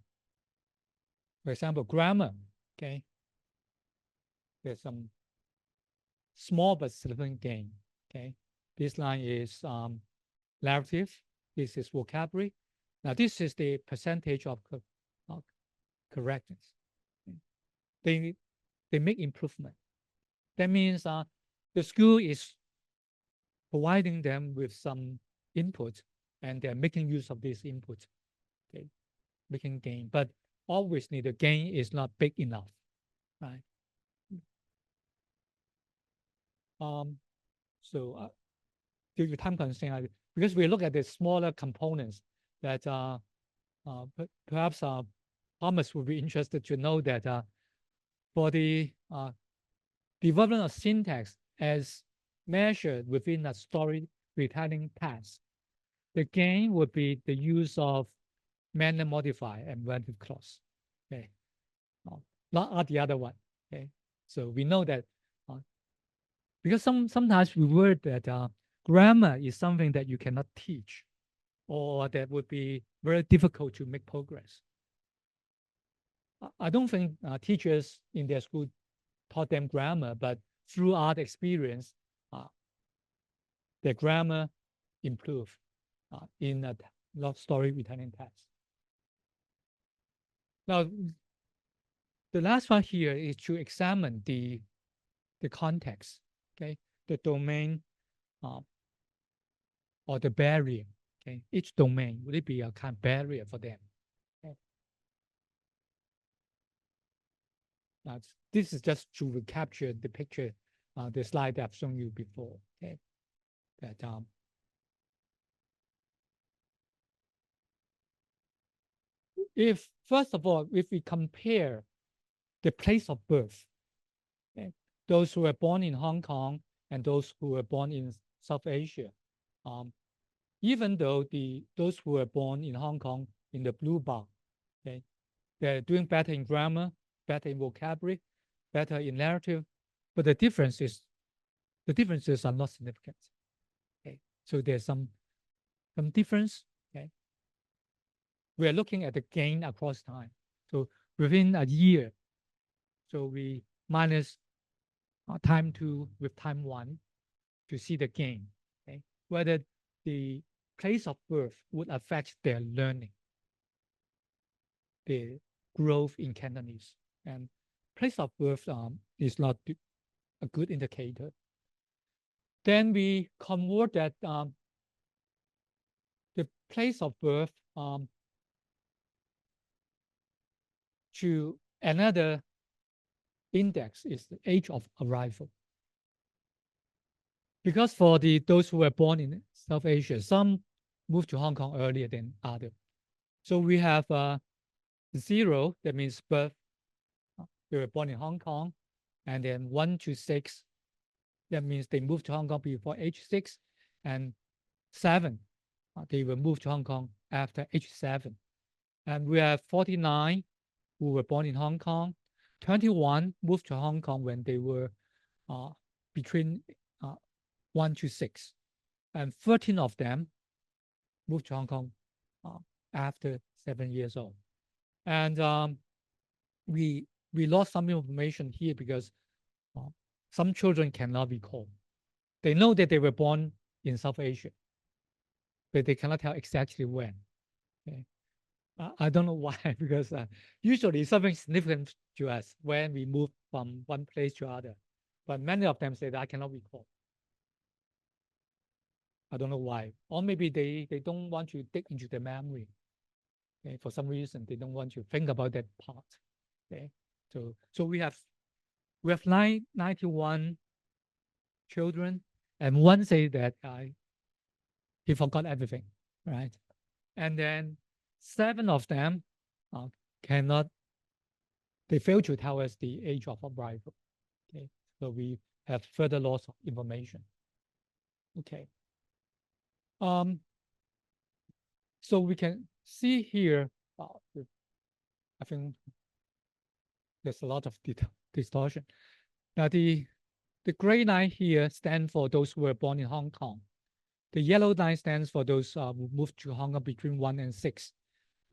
[SPEAKER 2] for example, grammar, okay? There's some small but significant gain, okay? This line is narrative. This is vocabulary. Now, this is the percentage of corrections. They make improvement. That means the school is providing them with some input, and they're making use of this input, okay, making gain. But obviously, the gain is not big enough, right? So due to time constraint, because we look at the smaller components that perhaps Thomas would be interested to know that for the development of syntax as measured within a story retelling task, the gain would be the use of manner modifier and relative clause. Okay, not the other one. Okay, so we know that because sometimes we word that grammar is something that you cannot teach, or that would be very difficult to make progress. I don't think teachers in their school taught them grammar, but through art experience, their grammar improved in a love story retelling task. Now, the last one here is to examine the context, okay, the domain or the barrier. Okay, each domain, would it be a kind of barrier for them? Okay. Now, this is just to recapture the picture, the slide that I've shown you before. Okay, that if first of all, if we compare the place of birth, okay, those who were born in Hong Kong and those who were born in South Asia, even though those who were born in Hong Kong in the blue bar, okay, they're doing better in grammar, better in vocabulary, better in narrative, but the differences are not significant. Okay, so there's some difference. Okay, we are looking at the gain across time. So within a year, so we minus time 2 with time 1 to see the gain. Okay, whether the place of birth would affect their learning, the growth in Cantonese, and place of birth is not a good indicator. Then we convert that the place of birth to another index, is the age of arrival. Because for those who were born in South Asia, some moved to Hong Kong earlier than others. So we have 0, that means birth, they were born in Hong Kong, and then 1 to 6, that means they moved to Hong Kong before age 6, and 7, they were moved to Hong Kong after age 7. And we have 49 who were born in Hong Kong, 21 moved to Hong Kong when they were between 1 to 6, and 13 of them moved to Hong Kong after 7 years old. And we lost some information here because some children cannot recall. They know that they were born in South Asia, but they cannot tell exactly when. Okay. I don't know why, because usually something significant to us when we move from one place to other. But many of them say that I cannot recall. I don't know why. Or maybe they don't want to dig into the memory. Okay. For some reason, they don't want to think about that part. Okay. So we have 91 children, and one say that he forgot everything, right? And then 7 of them they fail to tell us the age of arrival. Okay, so we have further loss of information. Okay. So we can see here, I think there's a lot of distortion. Now the gray line here stands for those who were born in Hong Kong. The yellow line stands for those who moved to Hong Kong between 1 and 6.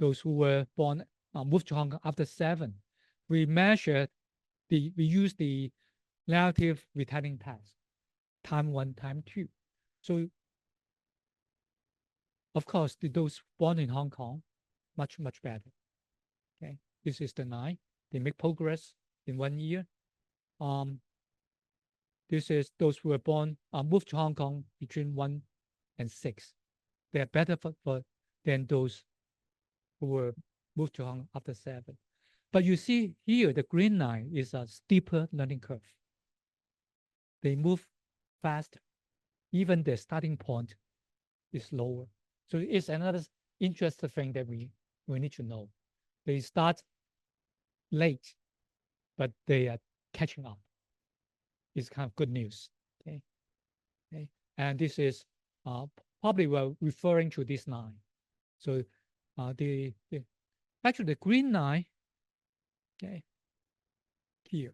[SPEAKER 2] Those who were born moved to Hong Kong after 7. We measured we use the narrative retelling task, time 1, time 2. So of course, those born in Hong Kong, much better. Okay, This is the 9. They make progress in 1 year. This is those who were born, moved to Hong Kong between 1 and 6. They are better than those who were moved to Hong Kong after 7. But you see here, the green line is a steeper learning curve. They move faster. Even the starting point is lower. So it's another interesting thing that we need to know. They start late, but they are catching up. It's kind of good news. Okay. And this is probably we're referring to this 9. So actually the green line, here,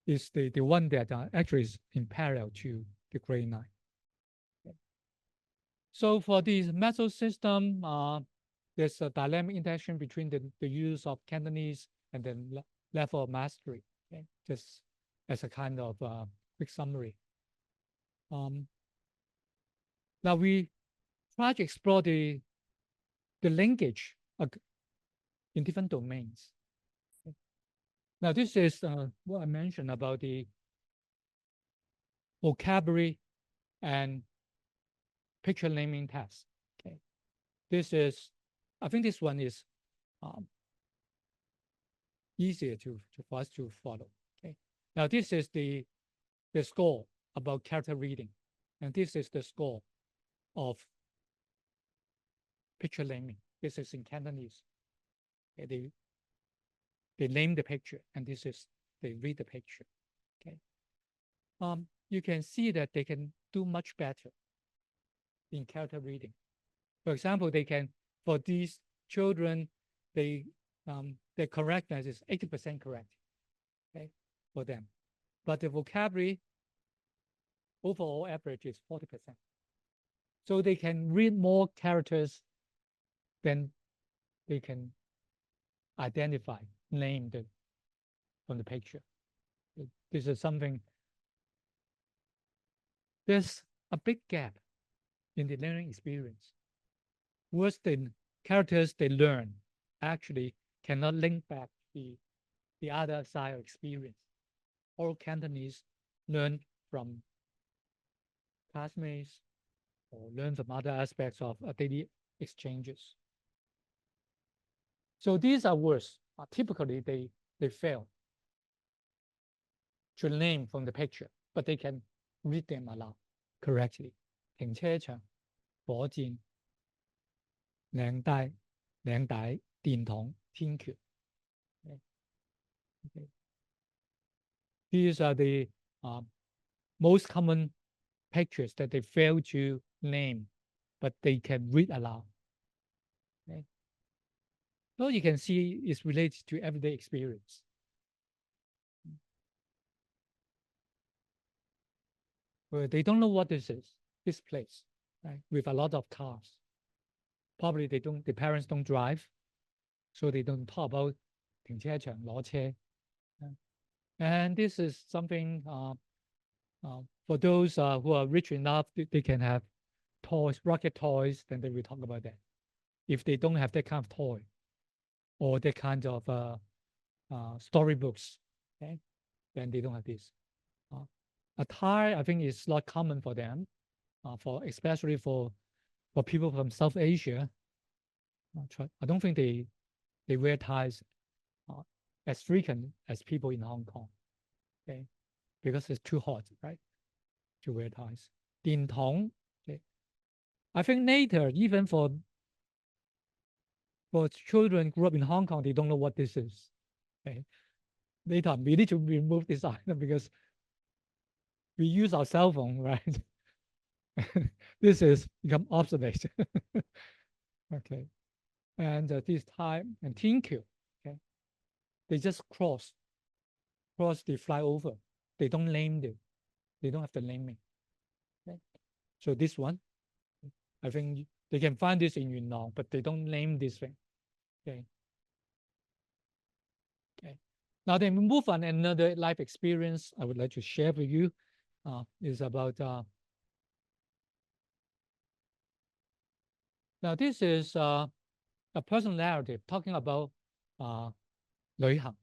[SPEAKER 2] is the one that actually is in parallel to the gray line. So for the method system, there's a dynamic interaction between the use of Cantonese and the level of mastery. Just as a kind of quick summary. Now we try to explore the linkage in different domains. Now this is what I mentioned about the vocabulary and picture naming test. This is, I think this one is easier for us to follow. Now this is the score about character reading, and this is the score of picture naming. This is in Cantonese. They name the picture, and this is they read the picture. You can see that they can do much better in character reading. For example, they can, for these children, their correctness is 80% correct. For them, but the vocabulary overall average is 40%. So they can read more characters than they can identify, name from the picture. This is something, there's a big gap in the learning experience. Worse than characters they learn actually cannot link back the other side of experience. All Cantonese learn from classmates or learn from other aspects of daily exchanges. So these are worse. Typically, they fail to name from the picture, but they can read them aloud correctly. 停車場、火箭、領帶、電筒、天橋。These are the most common pictures that they fail to name, but they can read aloud. So you can see it's related to everyday experience. Well, they don't know what this is, this place, right? With a lot of cars. Probably the parents don't drive, so they don't talk about 停車場、攞車. And this is something for those who are rich enough, they can have toys, rocket toys, then they will talk about that. If they don't have that kind of toy or that kind of storybooks, then they don't have this. Attire, I think, is not common for them, especially for people from South Asia. I don't think they wear ties as frequent as people in Hong Kong, because it's too hot, right, to wear ties. 電筒, I think later, even for children grew up in Hong Kong, they don't know what this is. Later, we need to remove this item because we use our cell phone, right? This is become obsolete. Okay. And this time, and 天橋, they just cross the flyover. They don't name it. They don't have the naming. So this one, I think they can find this in Yunnan, but they don't name this thing. Okay. Now then we move on another life experience I would like to share with you. Is about now this is a personal narrative talking about 旅行.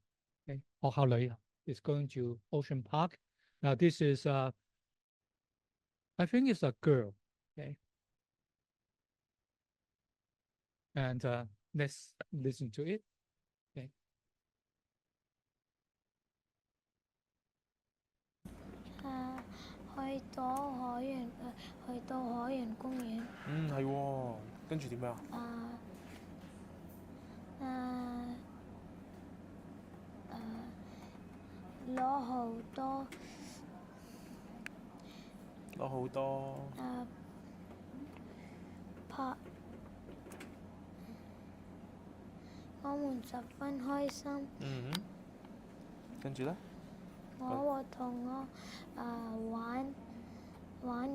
[SPEAKER 2] Okay, 學校旅行 is going to Ocean Park. Now this is I think it's a girl. Okay, and let's listen to it. Okay.
[SPEAKER 3] 去到海洋去到海洋公園。
[SPEAKER 4] 係喎，跟住點樣啊？
[SPEAKER 3] 攞好多拍，我們十分開心。
[SPEAKER 4] 跟住咧？
[SPEAKER 3] 我和同學玩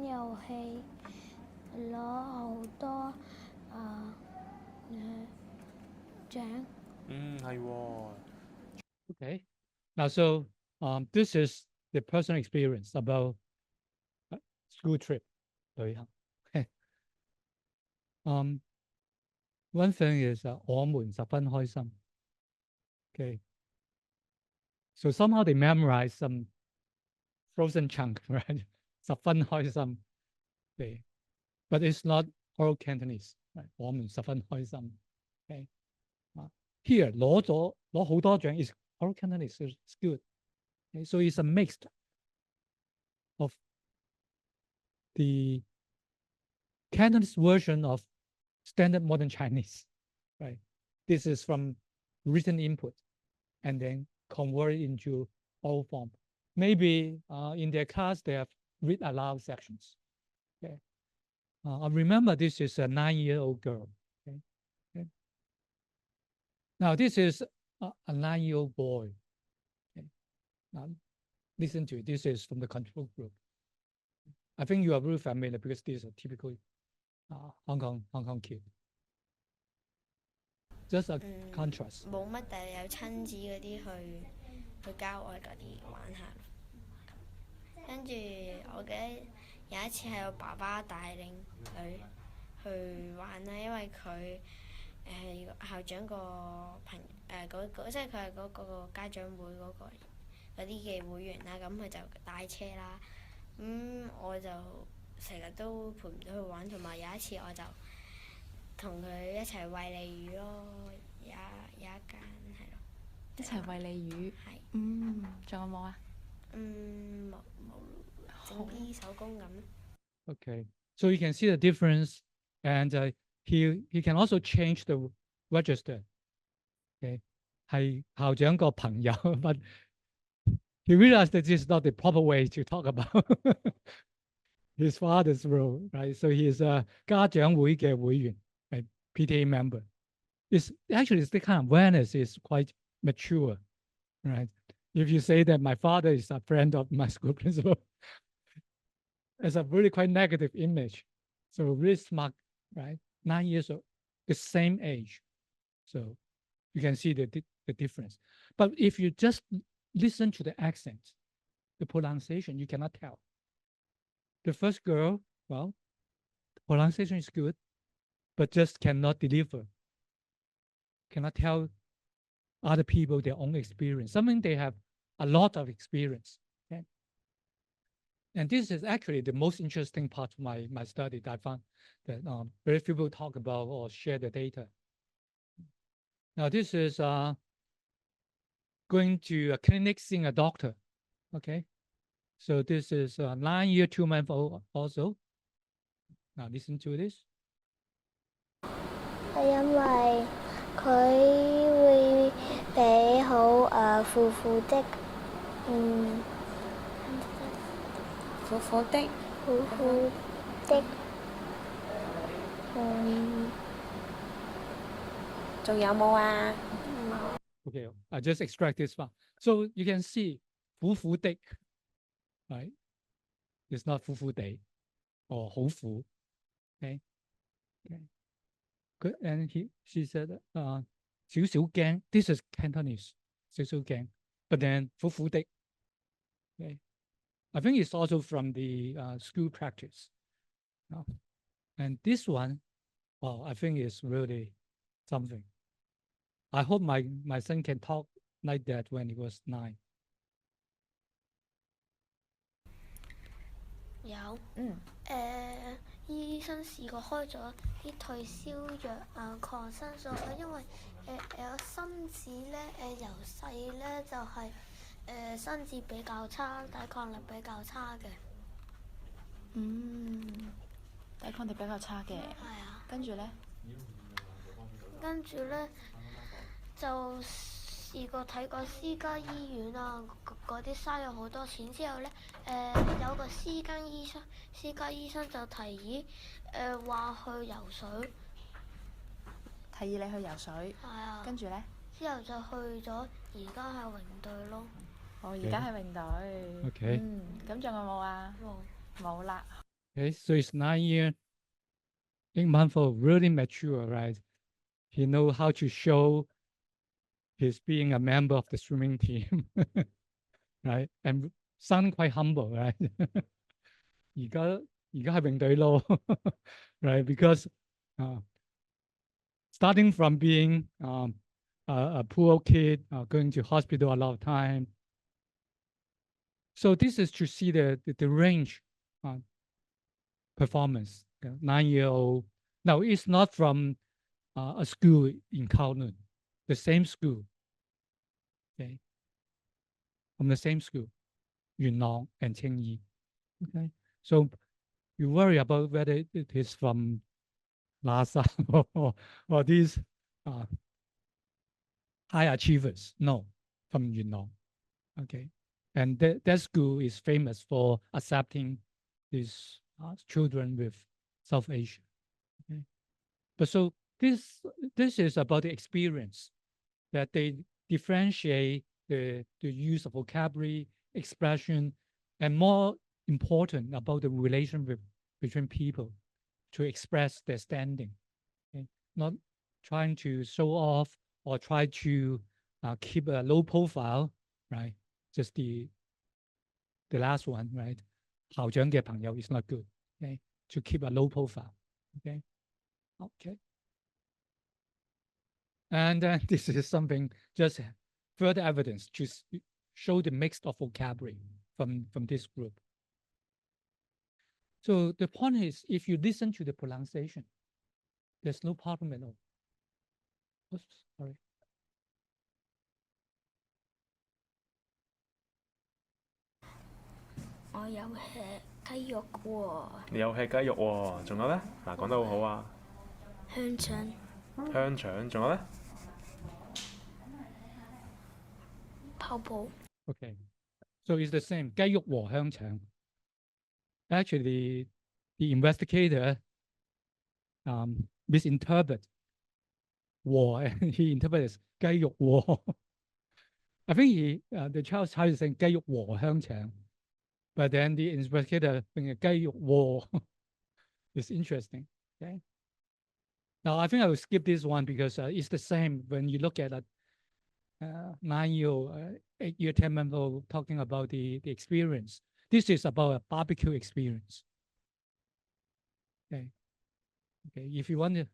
[SPEAKER 3] 遊戲，攞好多獎。
[SPEAKER 4] 係喎。
[SPEAKER 2] Okay. Now, so this is the personal experience about school trip. 旅行. One thing is 我們十分開心. Okay. So somehow they memorize some frozen chunk, right? 十分開心. Okay. But it's not oral Cantonese. Right? 我們十分開心. Okay. Here 攞好多獎 is oral Cantonese. It's good. Okay, so it's a mix of the Cantonese version of standard modern Chinese, right? This is from written input and then converted into oral form. Maybe in their class they have read aloud sections. Okay. I remember this is a 9-year-old girl. Okay. Okay. Now this is a 9-year-old boy. Okay. Now, listen to it. This is from the control group. I think you are very familiar because this is a typical Hong Kong kid. Just a contrast.
[SPEAKER 5] 冇乜，但係有親子嗰啲去郊外嗰啲玩下。跟住我記得有一次係我爸爸帶領佢去玩啦，因為佢校長個即係佢係嗰個家長會嗰啲嘅會員啦，咁佢就帶車啦。我就成日都陪唔到佢玩，同埋有一次我就同佢一齊餵鯉魚咯，有一間係咯。
[SPEAKER 6] 一齊餵鯉魚。
[SPEAKER 5] 係。
[SPEAKER 6] 仲有冇啊？
[SPEAKER 5] 冇整啲手工咁。
[SPEAKER 2] Okay, so you can see the difference, and he can also change the register. Okay, 係校長個朋友 but he realized that this is not the proper way to talk about his father's role, right? So he is a 家長會嘅會員, right? PTA member. It's the kind of awareness is quite mature, right? If you say that my father is a friend of my school principal, it's a really quite negative image. So really smart, right? 9 years old, the same age. So you can see the difference. But if you just listen to the accent, the pronunciation, you cannot tell. The first girl, well, the pronunciation is good, but just cannot deliver. Cannot tell other people their own experience. Something they have a lot of experience. Okay? And this is actually the most interesting part of my study that I found that very few people talk about or share the data. Now this is going to a clinic seeing a doctor. Okay, so this is 9-year, 2-month-old also. Now listen to this.
[SPEAKER 3] 係因為佢會俾好苦苦的，
[SPEAKER 6] 苦苦的，
[SPEAKER 3] 苦苦的，
[SPEAKER 6] 仲有冇啊？
[SPEAKER 2] Okay, I just extract this one. So you can see 苦苦的, right? It's not 苦苦地 or 好苦. Okay. Okay. Good. And she said 少少驚. This is Cantonese. 少少驚. But then 苦苦的. Okay. I think it's also from the school practice. And this one, I think is really something. I hope my son can talk like that when he was 9.
[SPEAKER 3] 有，
[SPEAKER 6] 嗯，
[SPEAKER 3] 醫生試過開咗啲退燒藥啊、抗生素啦，因為有心子咧由細咧就係身子比較差，抵抗力比較差嘅。
[SPEAKER 6] 抵抗力比較差嘅。
[SPEAKER 3] 係啊，
[SPEAKER 6] 跟住咧，
[SPEAKER 3] 跟住咧就試過睇過私家醫院啊，嗰啲嘥咗好多錢。之後咧有個私家醫生就提議話去游水。
[SPEAKER 6] 提議你去游水。
[SPEAKER 3] 係啊。
[SPEAKER 6] 跟住咧，
[SPEAKER 3] 之後就去咗，而家係泳隊咯。
[SPEAKER 6] 我而家係泳隊。
[SPEAKER 2] Okay.
[SPEAKER 6] 咁仲有冇啊？
[SPEAKER 3] 冇。
[SPEAKER 6] 冇啦。
[SPEAKER 2] Okay, so it's 9 years. 8 months old, really mature, right? He know how to show his being a member of the swimming team, right? And sound quite humble, right? 而家係泳隊咯，right? Because starting from being a poor kid, going to hospital a lot of time. So this is to see the range performance. 9-year-old. Now it's not from a school in Kowloon, the same school. Okay, from the same school, Yunnan and Qingyi. Okay, so you worry about whether it is from Lhasa or these high achievers. No, from Yunnan. Okay, and that school is famous for accepting these children with South Asia. Okay, but so this is about the experience that they differentiate the use of vocabulary, expression, and more important about the relationship between people to express their standing. Okay, not trying to show off or try to keep a low profile, right? Just the last one, right? 校長嘅朋友 is not good. Okay, to keep a low profile. Okay, okay. And this is something just further evidence to show the mix of vocabulary from this group. So the point is, if you listen to the pronunciation, there's no problem at all. Oops, sorry.
[SPEAKER 3] 我有吃雞肉喎。
[SPEAKER 4] 你有吃雞肉喎，仲有咧？嗱，講得好好啊！
[SPEAKER 3] 香腸。
[SPEAKER 4] 香腸，仲有咧？
[SPEAKER 3] 泡泡。
[SPEAKER 2] Okay, so it's the same. 雞肉和香腸. Actually, the investigator misinterpreted 和 and he interpreted as 雞肉和. I think the child tried to say 雞肉和香腸, but then the investigator think 雞肉和. It's interesting. Okay. Now I think I will skip this one because it's the same when you look at a 9-year-old, 8-year, 10-month-old talking about the experience. This is about a barbecue experience. Okay. Okay. If you want to,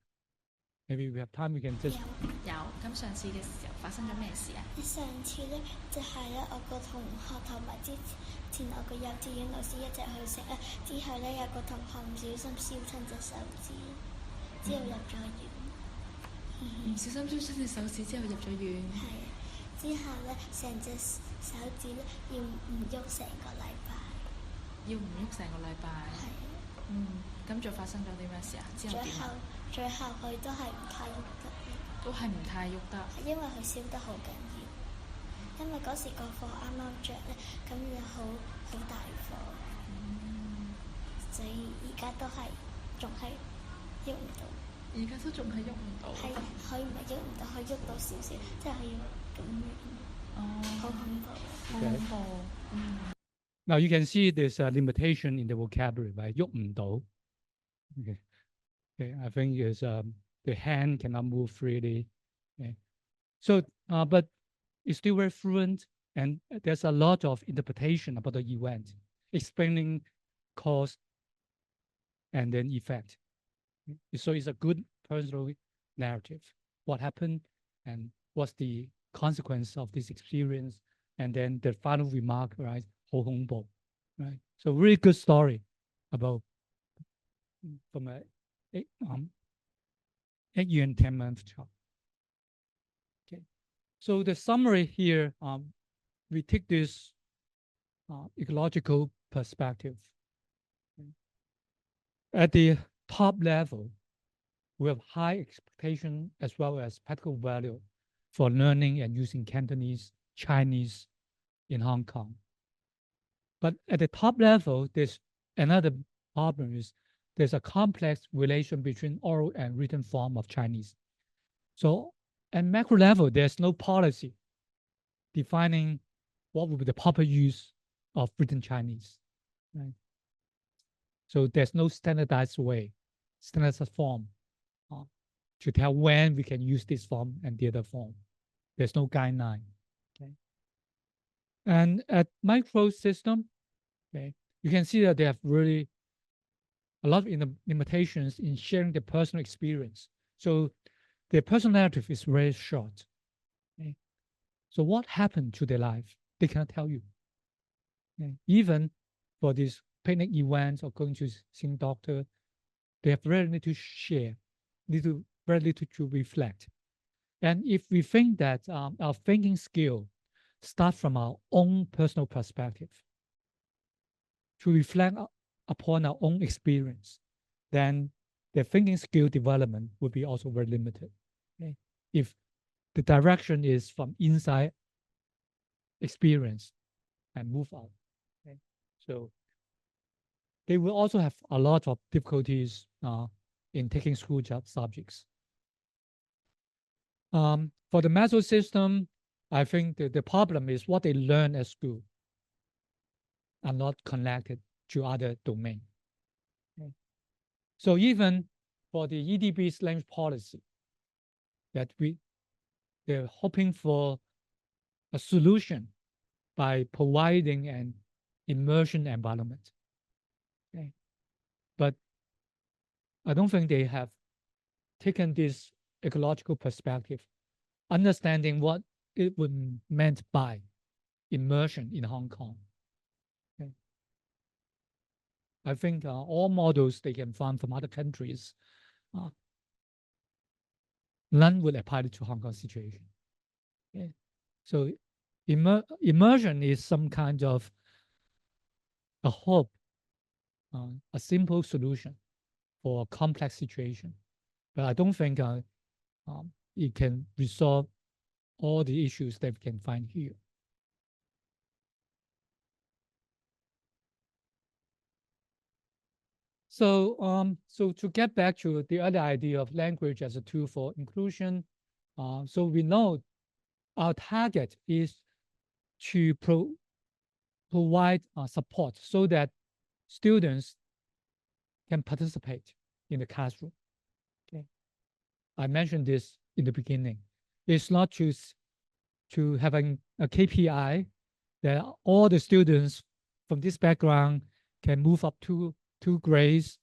[SPEAKER 2] maybe we have time, we can just.
[SPEAKER 6] 有。咁上次嘅時候發生咗咩事啊？
[SPEAKER 3] 上次咧就係咧我個同學同埋之前我個幼稚園老師一齊去食啊，之後咧有個同學唔小心燒親隻手指，之後入咗院。
[SPEAKER 6] 唔小心燒親隻手指之後入咗院。
[SPEAKER 3] 係啊，之後咧成隻手指咧要唔喐成個禮拜。
[SPEAKER 6] 要唔喐成個禮拜。
[SPEAKER 3] 係啊。
[SPEAKER 6] 咁再發生咗啲咩事啊？之後點啊？
[SPEAKER 3] 最後佢都係唔太喐得。
[SPEAKER 6] 都係唔太喐得。
[SPEAKER 3] 因為佢燒得好緊要，因為嗰時個火啱啱着咧，咁就好大火，所以而家都係仲係喐唔到。
[SPEAKER 6] 而家都仲係喐唔到。
[SPEAKER 3] 係佢唔係喐唔到，佢喐到少少，即係佢要咁樣。好恐怖。
[SPEAKER 6] 好恐怖。
[SPEAKER 2] Now you can see there's a limitation in the vocabulary, right? 喐唔到. Okay. Okay. I think it's the hand cannot move freely. Okay. So, but it's still very fluent, and there's a lot of interpretation about the event, explaining cause and then effect. So it's a good personal narrative. what happened and what's the consequence of this experience. And then the final remark, right? Ho Hong Bo, right? So really good story about from a 8 year and 10-month child. Okay, so the summary here, we take this ecological perspective. At the top level, we have high expectation as well as practical value for learning and using Cantonese, Chinese in Hong Kong. But at the top level, there's another problem is there's a complex relation between oral and written form of Chinese. So at macro level, there's no policy defining what would be the proper use of written Chinese, right? So there's no standardized way, standardized form to tell when we can use this form and the other form. There's no guideline, okay? And at micro system, okay, you can see that they have really a lot of limitations in sharing the personal experience. So their personal narrative is very short. Okay? So what happened to their life? They cannot tell you. Okay? Even for these picnic events or going to see a doctor, they have very little to share, very little to reflect. And if we think that our thinking skill starts from our own personal perspective, to reflect upon our own experience, then the thinking skill development would be also very limited. Okay? If the direction is from inside experience and move out. Okay? So they will also have a lot of difficulties in taking school subjects. For the meso system, I think the problem is what they learn at school are not connected to other domain. Okay. So even for the EDB's language policy, that they're hoping for a solution by providing an immersion environment. Okay. But I don't think they have taken this ecological perspective, understanding what it would meant by immersion in Hong Kong. Okay. I think all models they can find from other countries, none will apply to Hong Kong situation. Okay. So immersion is some kind of a hope, a simple solution for a complex situation. But I don't think it can resolve all the issues that we can find here. So, so to get back to the other idea of language as a tool for inclusion, so we know our target is to provide support so that students can participate in the classroom. Okay, I mentioned this in the beginning. It's not to having a KPI that all the students from this background can move up to 2 grades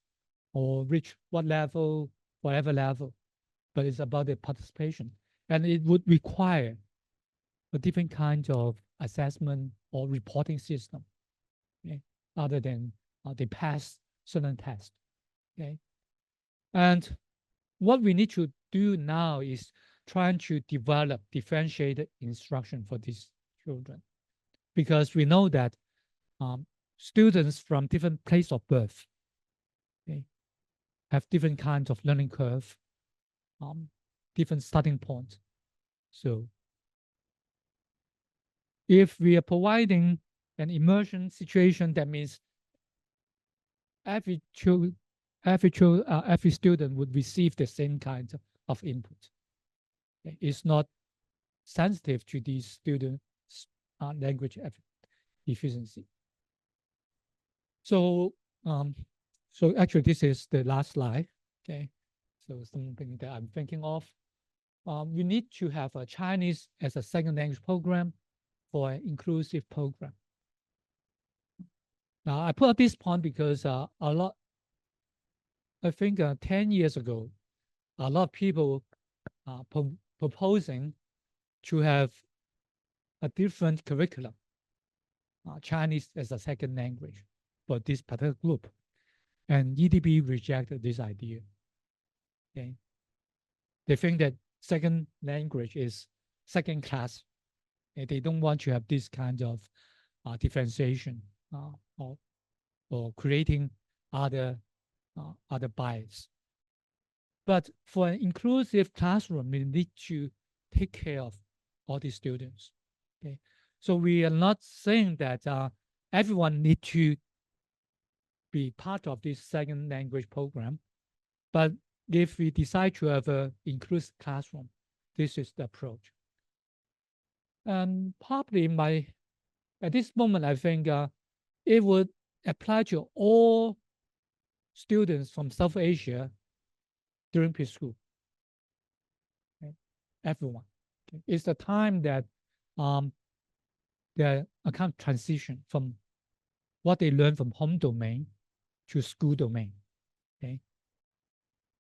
[SPEAKER 2] or reach what level, whatever level, but it's about the participation. And it would require a different kind of assessment or reporting system, okay, other than they pass certain tests. Okay, and what we need to do now is trying to develop differentiated instruction for these children, because we know that students from different place of birth, okay, have different kinds of learning curve, different starting points. So if we are providing an immersion situation, that means every student would receive the same kind of input. Okay? It's not sensitive to these students' language efficiency. So, so actually, this is the last slide. Okay, so something that I'm thinking of. You need to have a Chinese as a second language program for an inclusive program. Now, I put up this point because I think 10 years ago, a lot of people proposing to have a different curriculum, Chinese as a second language for this particular group. And EDB rejected this idea. Okay. They think that second language is second class. And they don't want to have this kind of differentiation or creating other bias. But for an inclusive classroom, we need to take care of all these students. Okay, so we are not saying that everyone needs to be part of this second language program, but if we decide to have an inclusive classroom, this is the approach. And probably at this moment, I think it would apply to all students from South Asia during preschool. Okay. Everyone. Okay. It's the time that the account transition from what they learn from home domain to school domain. Okay.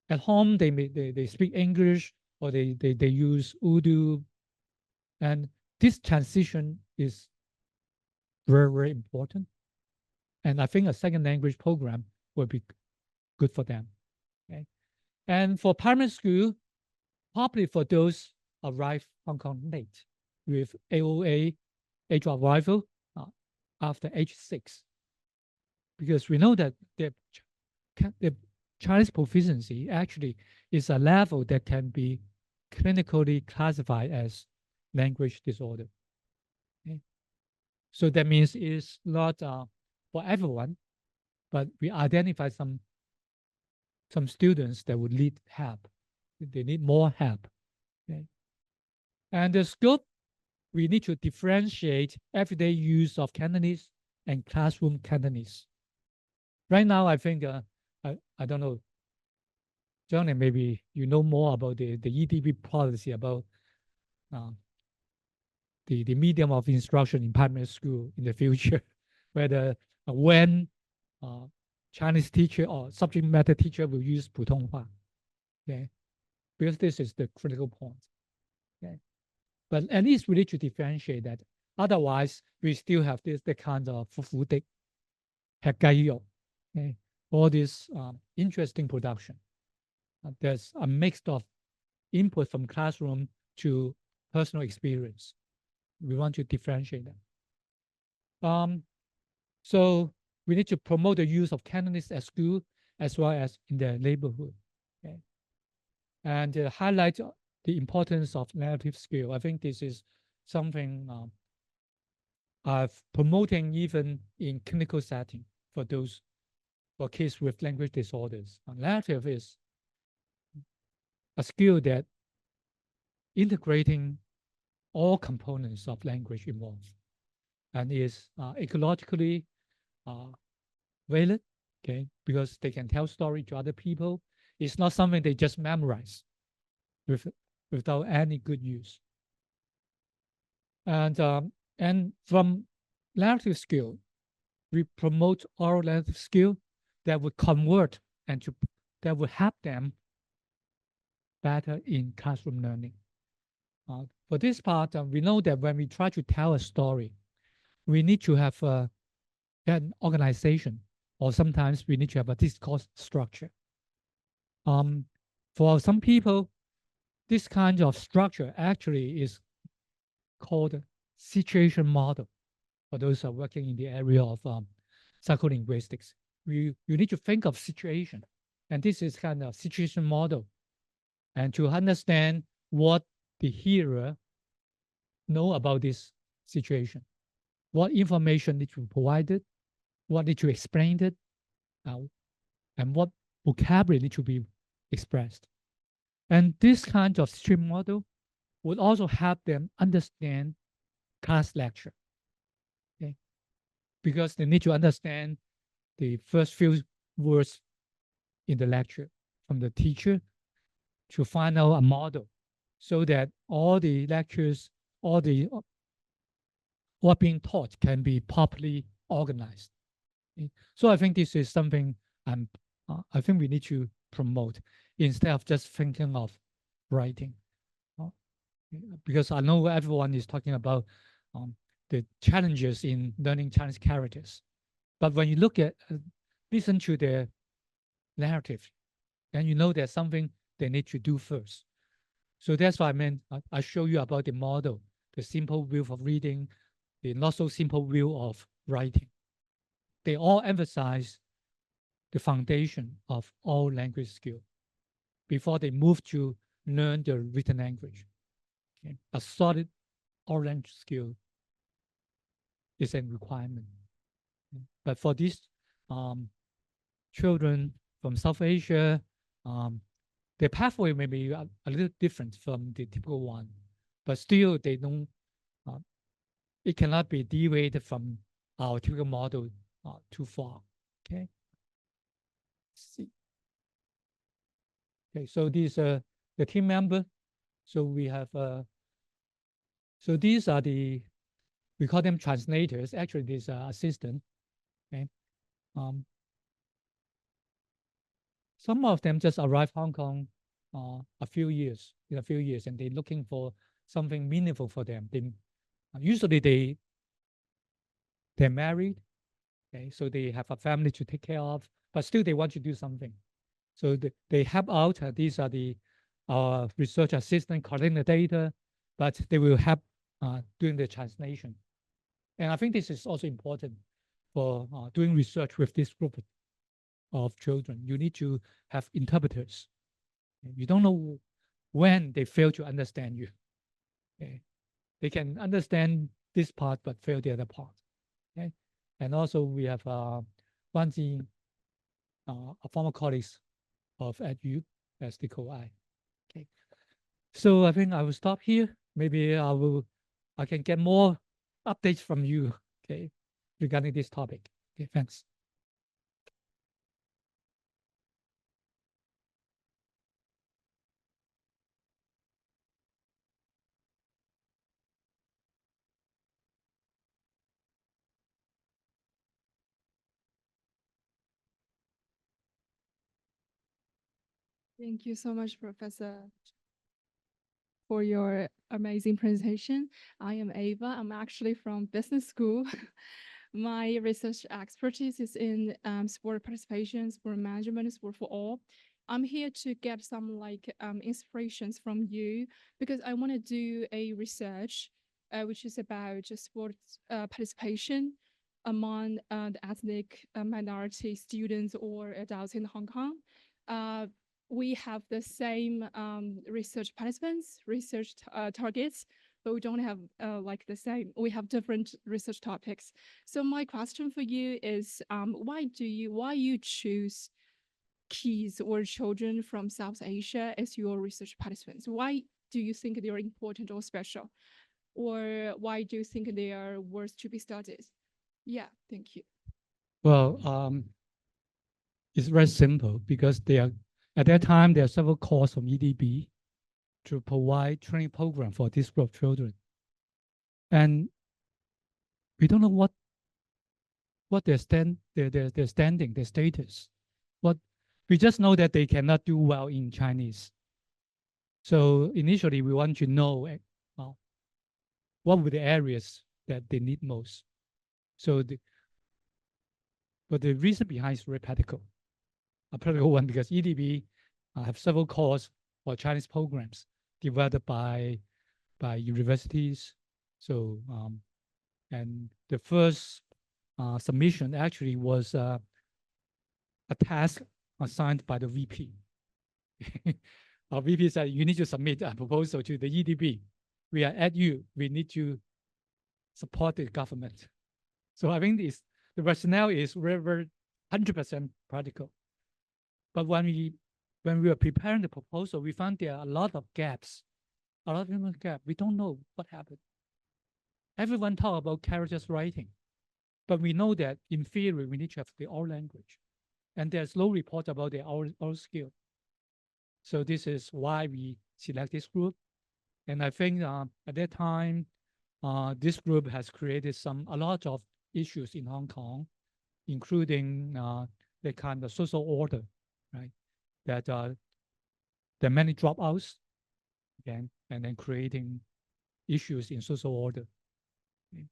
[SPEAKER 2] At home, they speak English or they use Urdu, and this transition is very, very important. And I think a second language program will be good for them. Okay. And for primary school, probably for those arrive Hong Kong late with AOA, age of arrival, after age 6. Because we know that the Chinese proficiency actually is a level that can be clinically classified as language disorder. Okay. So that means it's not for everyone, but we identify some students that would need help. They need more help. Okay. And the scope, we need to differentiate everyday use of Cantonese and classroom Cantonese. Right now, I think, I don't know, Johnny, maybe you know more about the EDB policy about the medium of instruction in primary school in the future, whether when Chinese teacher or subject matter teacher will use 普通话, okay? Because this is the critical point. Okay? But at least we need to differentiate that. Otherwise, we still have the kind of 腐的, 吃雞肉, okay? All this interesting production. There's a mix of input from classroom to personal experience. We want to differentiate them. So we need to promote the use of Cantonese at school as well as in the neighborhood. Okay? And highlight the importance of narrative skill. I think this is something I've promoting even in clinical setting for kids with language disorders. Narrative is a skill that integrating all components of language involved and is ecologically valid, okay, because they can tell story to other people. It's not something they just memorize without any good use. And from narrative skill, we promote oral narrative skill that would convert and that would help them better in classroom learning. For this part, we know that when we try to tell a story, we need to have an organization, or sometimes we need to have a discourse structure. For some people, this kind of structure actually is called a situation model. For those who are working in the area of psycholinguistics, you need to think of situation, and this is kind of situation model, and to understand what the hearer know about this situation, what information needs to be provided, what needs to be explained, and what vocabulary needs to be expressed. And this kind of stream model would also help them understand class lecture, okay? Because they need to understand the first few words in the lecture from the teacher to find out a model so that all the lectures, what being taught can be properly organized. Okay? So I think this is something I think we need to promote instead of just thinking of writing. because I know everyone is talking about the challenges in learning Chinese characters. But when you look at, listen to their narrative, then you know there's something they need to do first. So that's why I show you about the model, the simple view of reading, the not so simple view of writing. They all emphasize the foundation of all language skill before they move to learn the written language. Okay? A solid oral language skill is a requirement. But for these children from South Asia, their pathway may be a little different from the typical one, but still they don't, it cannot be deviated from our typical model too far. Okay. Let's see. Okay, so these are the team member. So we have, so these are we call them translators. Actually, these are assistant. Okay. Some of them just arrived Hong Kong in a few years, and they're looking for something meaningful for them. Usually they're married, okay, so they have a family to take care of, but still they want to do something. So they help out. These are the research assistant collecting the data, but they will help doing the translation. And I think this is also important for doing research with this group of children. You need to have interpreters. You don't know when they fail to understand you. Okay? They can understand this part but fail the other part. Okay? And also we have Wanji, a former colleague of EDU as the co-I. Okay. So I think I will stop here. Maybe I can get more updates from you, okay, regarding this topic. Okay, thanks.
[SPEAKER 6] Thank you so much, Professor, for your amazing presentation. I am Ava. I'm actually from business school. My research expertise is in sport participation, sport management, sport for all. I'm here to get some inspirations from you because I want to do a research which is about sports participation among the ethnic minority students or adults in Hong Kong. We have the same research participants, research targets, but we don't have the same. We have different research topics. So my question for you is, why you choose kids or children from South Asia as your research participants? Why do you think they are important or special? Or why do you think they are worth to be studied? Yeah, thank you.
[SPEAKER 2] Well, it's very simple because at that time there are several calls from EDB to provide training program for this group of children. And we don't know what their standing, their status. We just know that they cannot do well in Chinese. So initially we want to know what were the areas that they need most. So but the reason behind is very practical. A practical one because EDB have several calls for Chinese programs developed by universities. So and the first submission actually was a task assigned by the VP. Our VP said, you need to submit a proposal to the EDB. We are at you. We need to support the government. So I think the rationale is very 100% practical. But when we were preparing the proposal, we found there are a lot of gaps. We don't know what happened. Everyone talk about characters writing, but we know that in theory, we need to have the oral language. And there's no report about the oral skill. So this is why we select this group. And I think at that time, this group has created a lot of issues in Hong Kong, including the kind of social order, right? That there are many dropouts, again, and then creating issues in social order. Okay.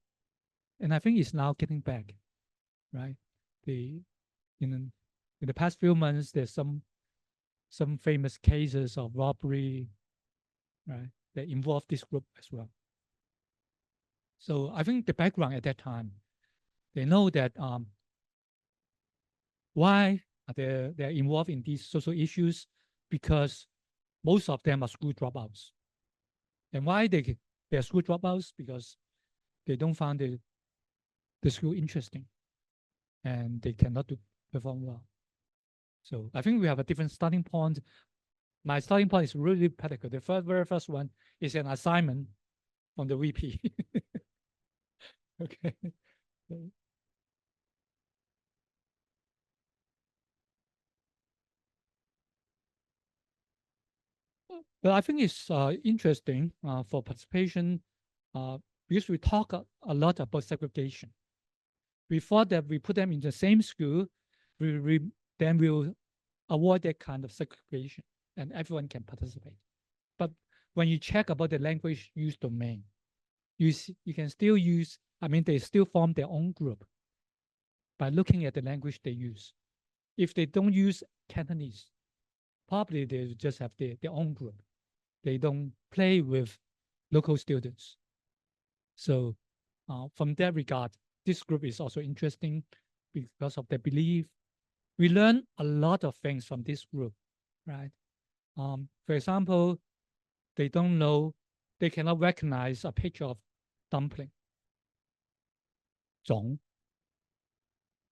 [SPEAKER 2] And I think it's now getting back, right? In the past few months, there's some famous cases of robbery, right, that involve this group as well. So I think the background at that time, they know that why they're involved in these social issues, because most of them are school dropouts. And why they're school dropouts? Because they don't find the school interesting, and they cannot perform well. So I think we have a different starting point. My starting point is really practical. The very first one is an assignment from the VP. Okay. But I think it's interesting for participation because we talk a lot about segregation. We thought that we put them in the same school, then we'll avoid that kind of segregation and everyone can participate. But when you check about the language use domain, you can still use, I mean, they still form their own group by looking at the language they use. If they don't use Cantonese, probably they just have their own group. They don't play with local students. So from that regard, this group is also interesting because of their belief. We learn a lot of things from this group, right? For example, they don't know, they cannot recognize a picture of dumpling. Zhong.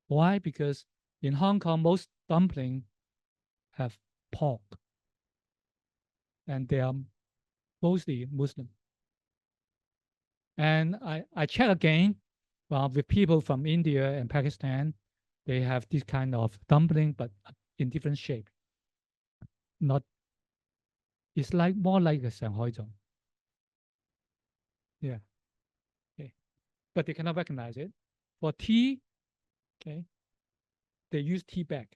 [SPEAKER 2] Why? Because in Hong Kong, most dumpling have pork, and they are mostly Muslim. And I check again with people from India and Pakistan. They have this kind of dumpling, but in different shape. Not, it's like more like a Shanghai zhong. Yeah. Okay. But they cannot recognize it. For tea, okay, they use tea bag.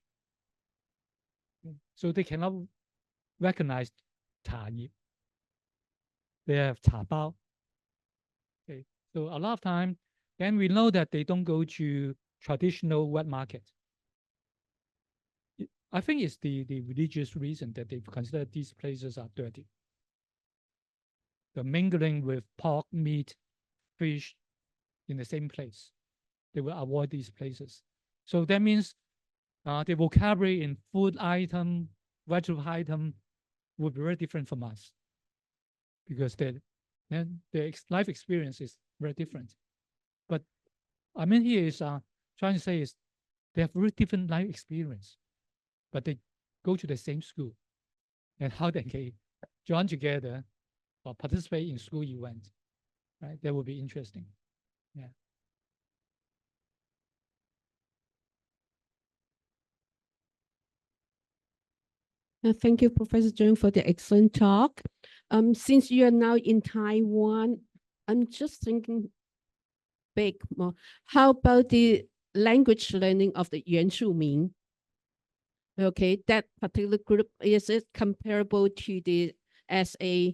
[SPEAKER 2] Okay. So they cannot recognize cha yip. They have cha bao. Okay. So a lot of time, then we know that they don't go to traditional wet market. I think it's the religious reason that they consider these places are dirty. The mingling with pork, meat, fish in the same place. They will avoid these places. So that means the vocabulary in food item, vegetable item will be very different from us because their life experience is very different. But I mean, here is trying to say is they have very different life experience, but they go to the same school, and how they can join together or participate in school events, right? That would be interesting. Yeah.
[SPEAKER 7] Thank you, Professor Cheung, for the excellent talk. Since you are now in Taiwan, I'm just thinking big more. How about the language learning of the Yuan Shu Ming? Okay, that particular group, is it comparable to the SA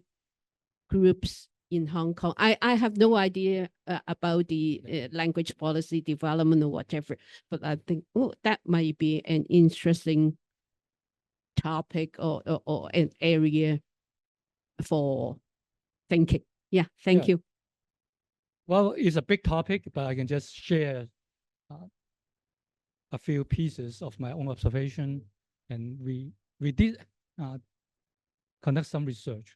[SPEAKER 7] groups in Hong Kong? I have no idea about the language policy development or whatever, but I think that might be an interesting topic or an area for thinking. Yeah, thank you.
[SPEAKER 2] Well, it's a big topic, but I can just share a few pieces of my own observation. And we did conduct some research.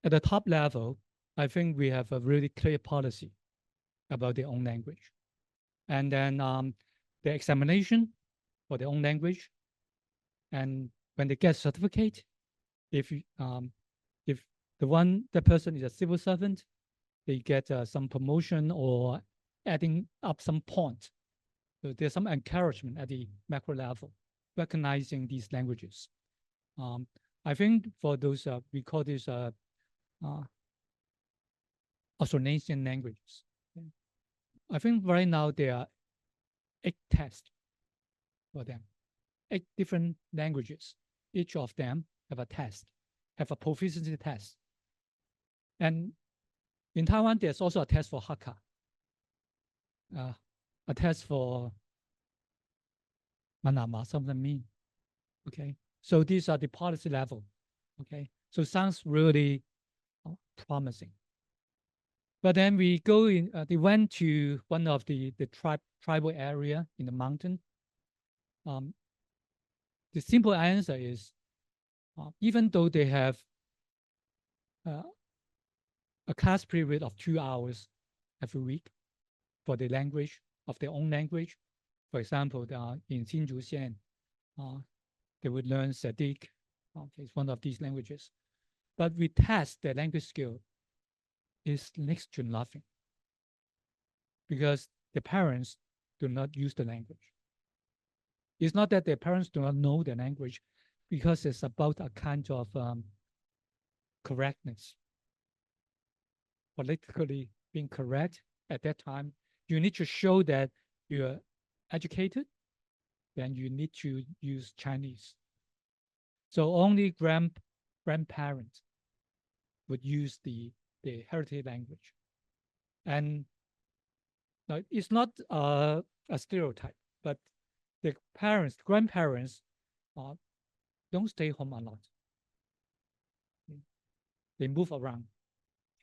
[SPEAKER 2] At the top level, I think we have a really clear policy about their own language. And then the examination for their own language. And when they get certificate, if the person is a civil servant, they get some promotion or adding up some points. So there's some encouragement at the macro level, recognizing these languages. I think for those, we call this Austronesian languages. I think right now there are 8 tests for them, 8 different languages. Each of them have a test. have a proficiency test. And in Taiwan, there's also a test for Hakka, a test for Manama, something mean. Okay, so these are the policy level. Okay, so sounds really promising. But then we go in. They went to one of the tribal area in the mountain. The simple answer is, even though they have a class period of 2 hours every week for the language of their own language. For example, in Hsinchu Xian, they would learn Sadiq. Okay, it's one of these languages. But we test their language skill is next to nothing because the parents do not use the language. It's not that their parents do not know the language, because it's about a kind of correctness. Politically being correct at that time, you need to show that you're educated, then you need to use Chinese. So only grandparents would use the heritage language. And it's not a stereotype, but the grandparents don't stay home a lot. They move around,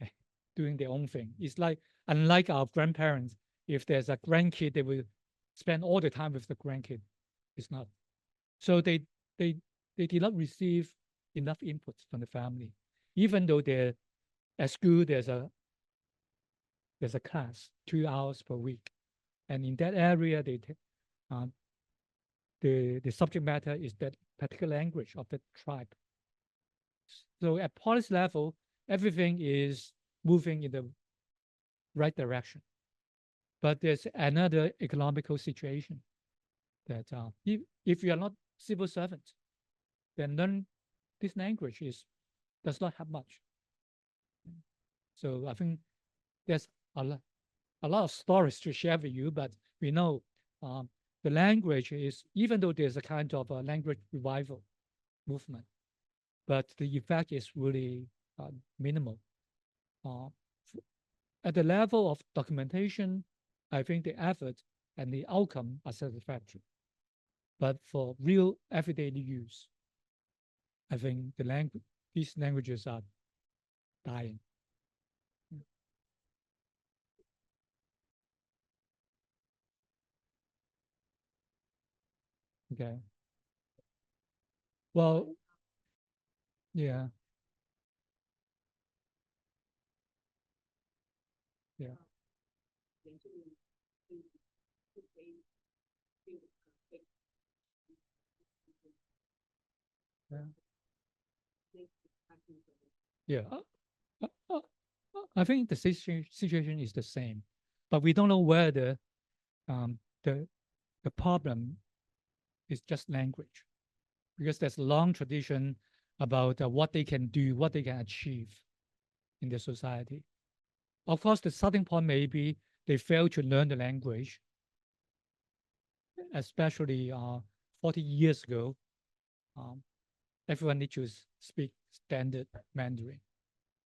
[SPEAKER 2] okay, doing their own thing. It's like, unlike our grandparents, if there's a grandkid, they will spend all the time with the grandkid. It's not. So they did not receive enough input from the family, even though they're at school. There's a class 2 hours per week, and in that area, the subject matter is that particular language of the tribe. So at policy level, everything is moving in the right direction. But there's another economical situation that if you are not civil servant, then learn this language does not have much. So I think there's a lot of stories to share with you, but we know the language is, even though there's a kind of a language revival movement, but the effect is really minimal. At the level of documentation, I think the effort and the outcome are satisfactory. But for real everyday use, I think these languages are dying. Okay. Well, yeah. Yeah. Yeah. I think the situation is the same, but we don't know whether the problem is just language, because there's a long tradition about what they can do, what they can achieve in the society. Of course, the starting point may be they fail to learn the language, especially 40 years ago. Everyone needs to speak standard Mandarin.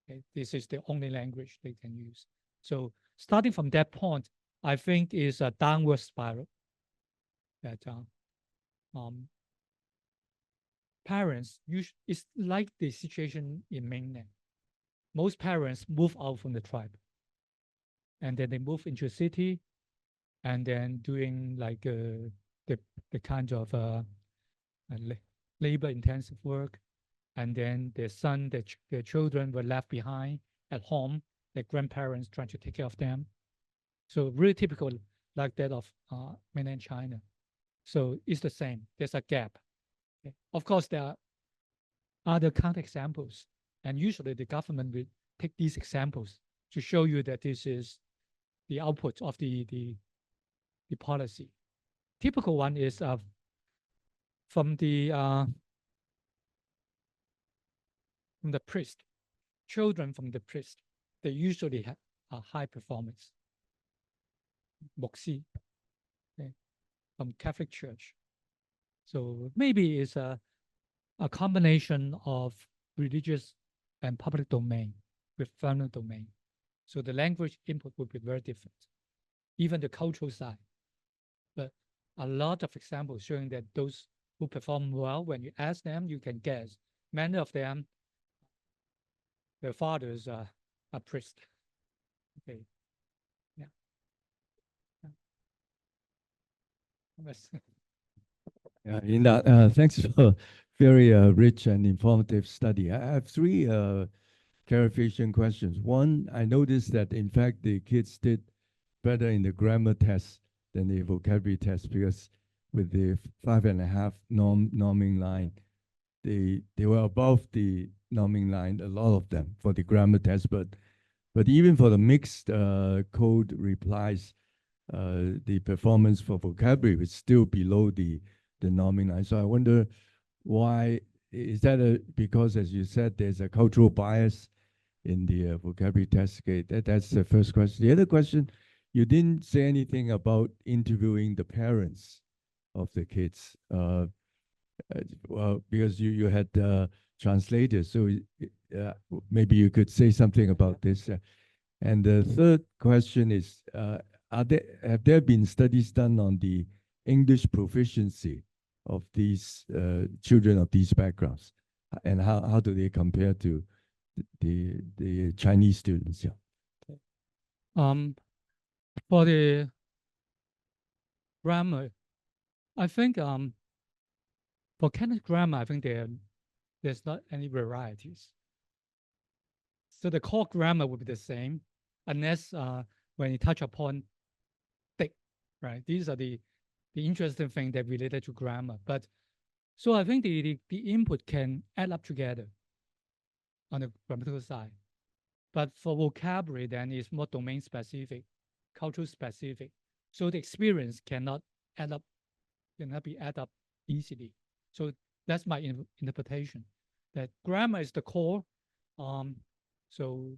[SPEAKER 2] Okay? This is the only language they can use. So starting from that point, I think is a downward spiral that parents it's like the situation in mainland. Most parents move out from the tribe, and then they move into a city, and then doing like the kind of labor-intensive work, and then their son, their children were left behind at home. Their grandparents trying to take care of them. So really typical like that of mainland China. So it's the same. There's a gap. Okay. Of course, there are other counterexamples, and usually the government will take these examples to show you that this is the output of the policy. Typical one is from the priest, children from the priest. They usually have a high performance. Moxie, okay, from Catholic Church. So maybe it's a combination of religious and public domain with family domain. So the language input would be very different, even the cultural side. But a lot of examples showing that those who perform well, when you ask them, you can guess. Many of them, their fathers are priests. Okay. Yeah.
[SPEAKER 8] Yeah, in that, thanks for very rich and informative study. I have three clarification questions. One, I noticed that in fact the kids did better in the grammar test than the vocabulary test, because with the 5.5 norming line, they were above the norming line, a lot of them, for the grammar test. But even for the mixed code replies, the performance for vocabulary was still below the norming line. So I wonder why. Is that because, as you said, there's a cultural bias in the vocabulary test? Okay, that's the first question. The other question, you didn't say anything about interviewing the parents of the kids. Well, because you had translators, so maybe you could say something about this. And the third question is, have there been studies done on the English proficiency of these children of these backgrounds, and how do they compare to the Chinese students? Yeah.
[SPEAKER 2] For the grammar, I think for Cantonese grammar, I think there's not any varieties. So the core grammar would be the same, unless when you touch upon thick, right? These are the interesting thing that related to grammar. But so I think the input can add up together on the grammatical side. But for vocabulary, then it's more domain specific, cultural specific. So the experience cannot be added up easily. So that's my interpretation, that grammar is the core. So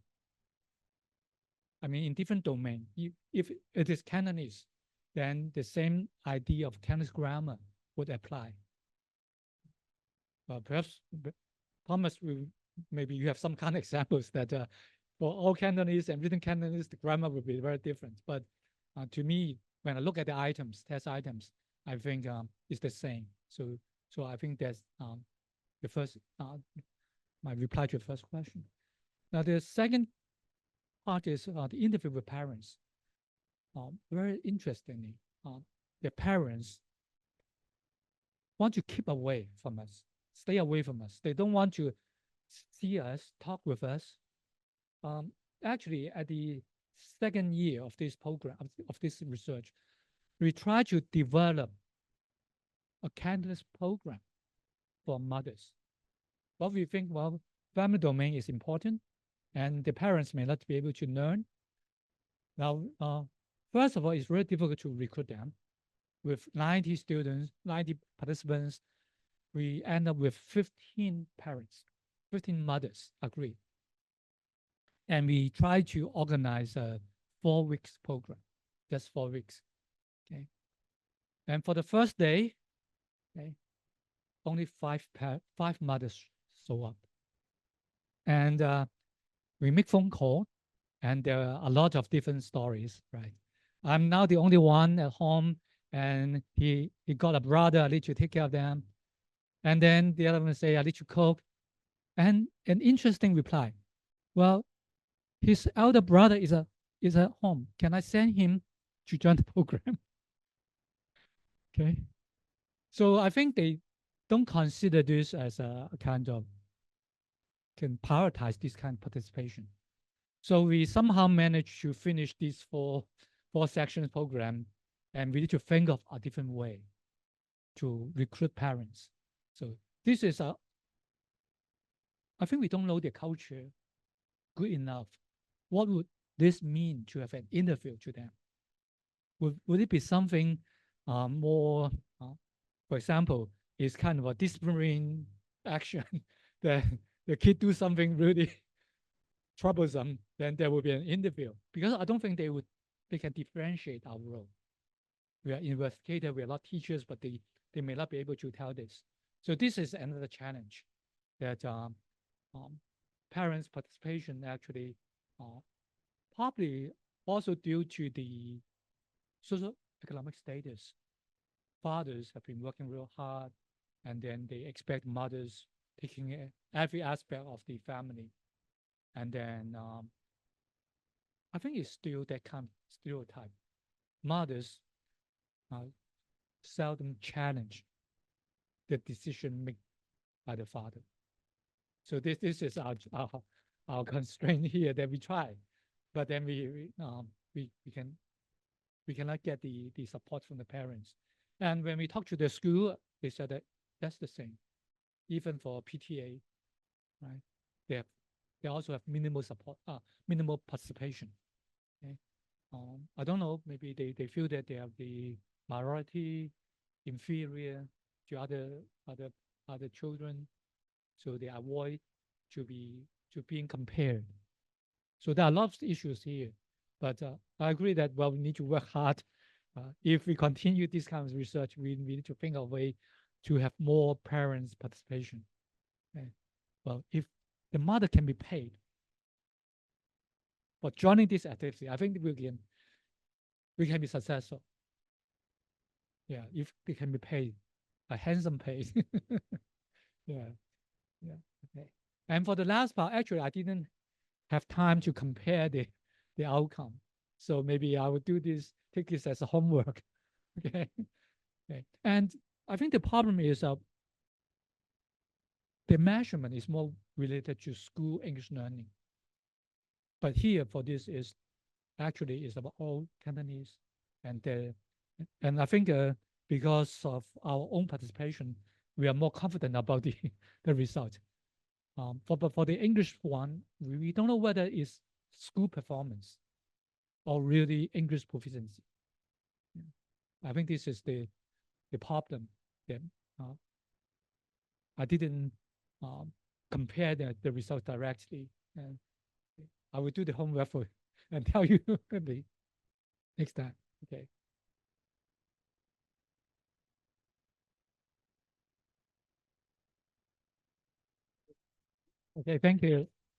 [SPEAKER 2] I mean, in different domain, if it is Cantonese, then the same idea of Cantonese grammar would apply. Perhaps Thomas, maybe you have some kind of examples that for all Cantonese and written Cantonese, the grammar would be very different. But to me, when I look at the items, test items, I think it's the same. So I think that's the first, my reply to the first question. Now the second part is the interview with parents. Very interestingly, the parents want to keep away from us, stay away from us. They don't want to see us, talk with us. Actually, at the second year of this program, of this research, we try to develop a Cantonese program for mothers. What we think, well, family domain is important, and the parents may not be able to learn. Now, first of all, it's very difficult to recruit them. With 90 students, 90 participants, we end up with 15 parents, 15 mothers agree. And we try to organize a 4 weeks program, just 4 weeks, okay? And for the first day, okay, only five mothers show up. And we make phone call, and there are a lot of different stories, right? I'm now the only one at home, and he got a brother, I need to take care of them. And then the other one say, I need to cook. And an interesting reply, well, his elder brother is at home. Can I send him to join the program? Okay. So I think they don't consider this as a kind of, can prioritize this kind of participation. So we somehow managed to finish this four sections program, and we need to think of a different way to recruit parents. So this is I think we don't know the culture good enough. What would this mean to have an interview to them? Would it be something more, for example, is kind of a disciplinary action that the kid do something really troublesome, then there will be an interview. Because I don't think they can differentiate our role. We are investigators, we are not teachers, but they may not be able to tell this. So this is another challenge that parents' participation actually probably also due to the social economic status. Fathers have been working real hard, and then they expect mothers taking every aspect of the family. And then I think it's still that kind of stereotype. Mothers seldom challenge the decision made by the father. So this is our constraint here that we try, but then we cannot get the support from the parents. And when we talk to the school, they said that that's the same, even for PTA, right? They also have minimal support, minimal participation. Okay, I don't know. Maybe they feel that they have the minority, inferior to other children, so they avoid to being compared. So there are lots of issues here, but I agree that we need to work hard. If we continue this kind of research, we need to think of a way to have more parents' participation. Okay. Well, if the mother can be paid for joining this activity, I think we can be successful. Yeah, if they can be paid, a handsome pay. Yeah, okay. And for the last part, actually, I didn't have time to compare the outcome. So maybe I will do this, take this as a homework. Okay. Okay. And I think the problem is the measurement is more related to school English learning. But here for this is actually is about all Cantonese, and I think because of our own participation, we are more confident about the result. For the English one, we don't know whether it's school performance or really English proficiency. I think this is the problem. That I didn't compare the results directly. And I will do the homework for and tell you the next time. Okay. Okay, thank you.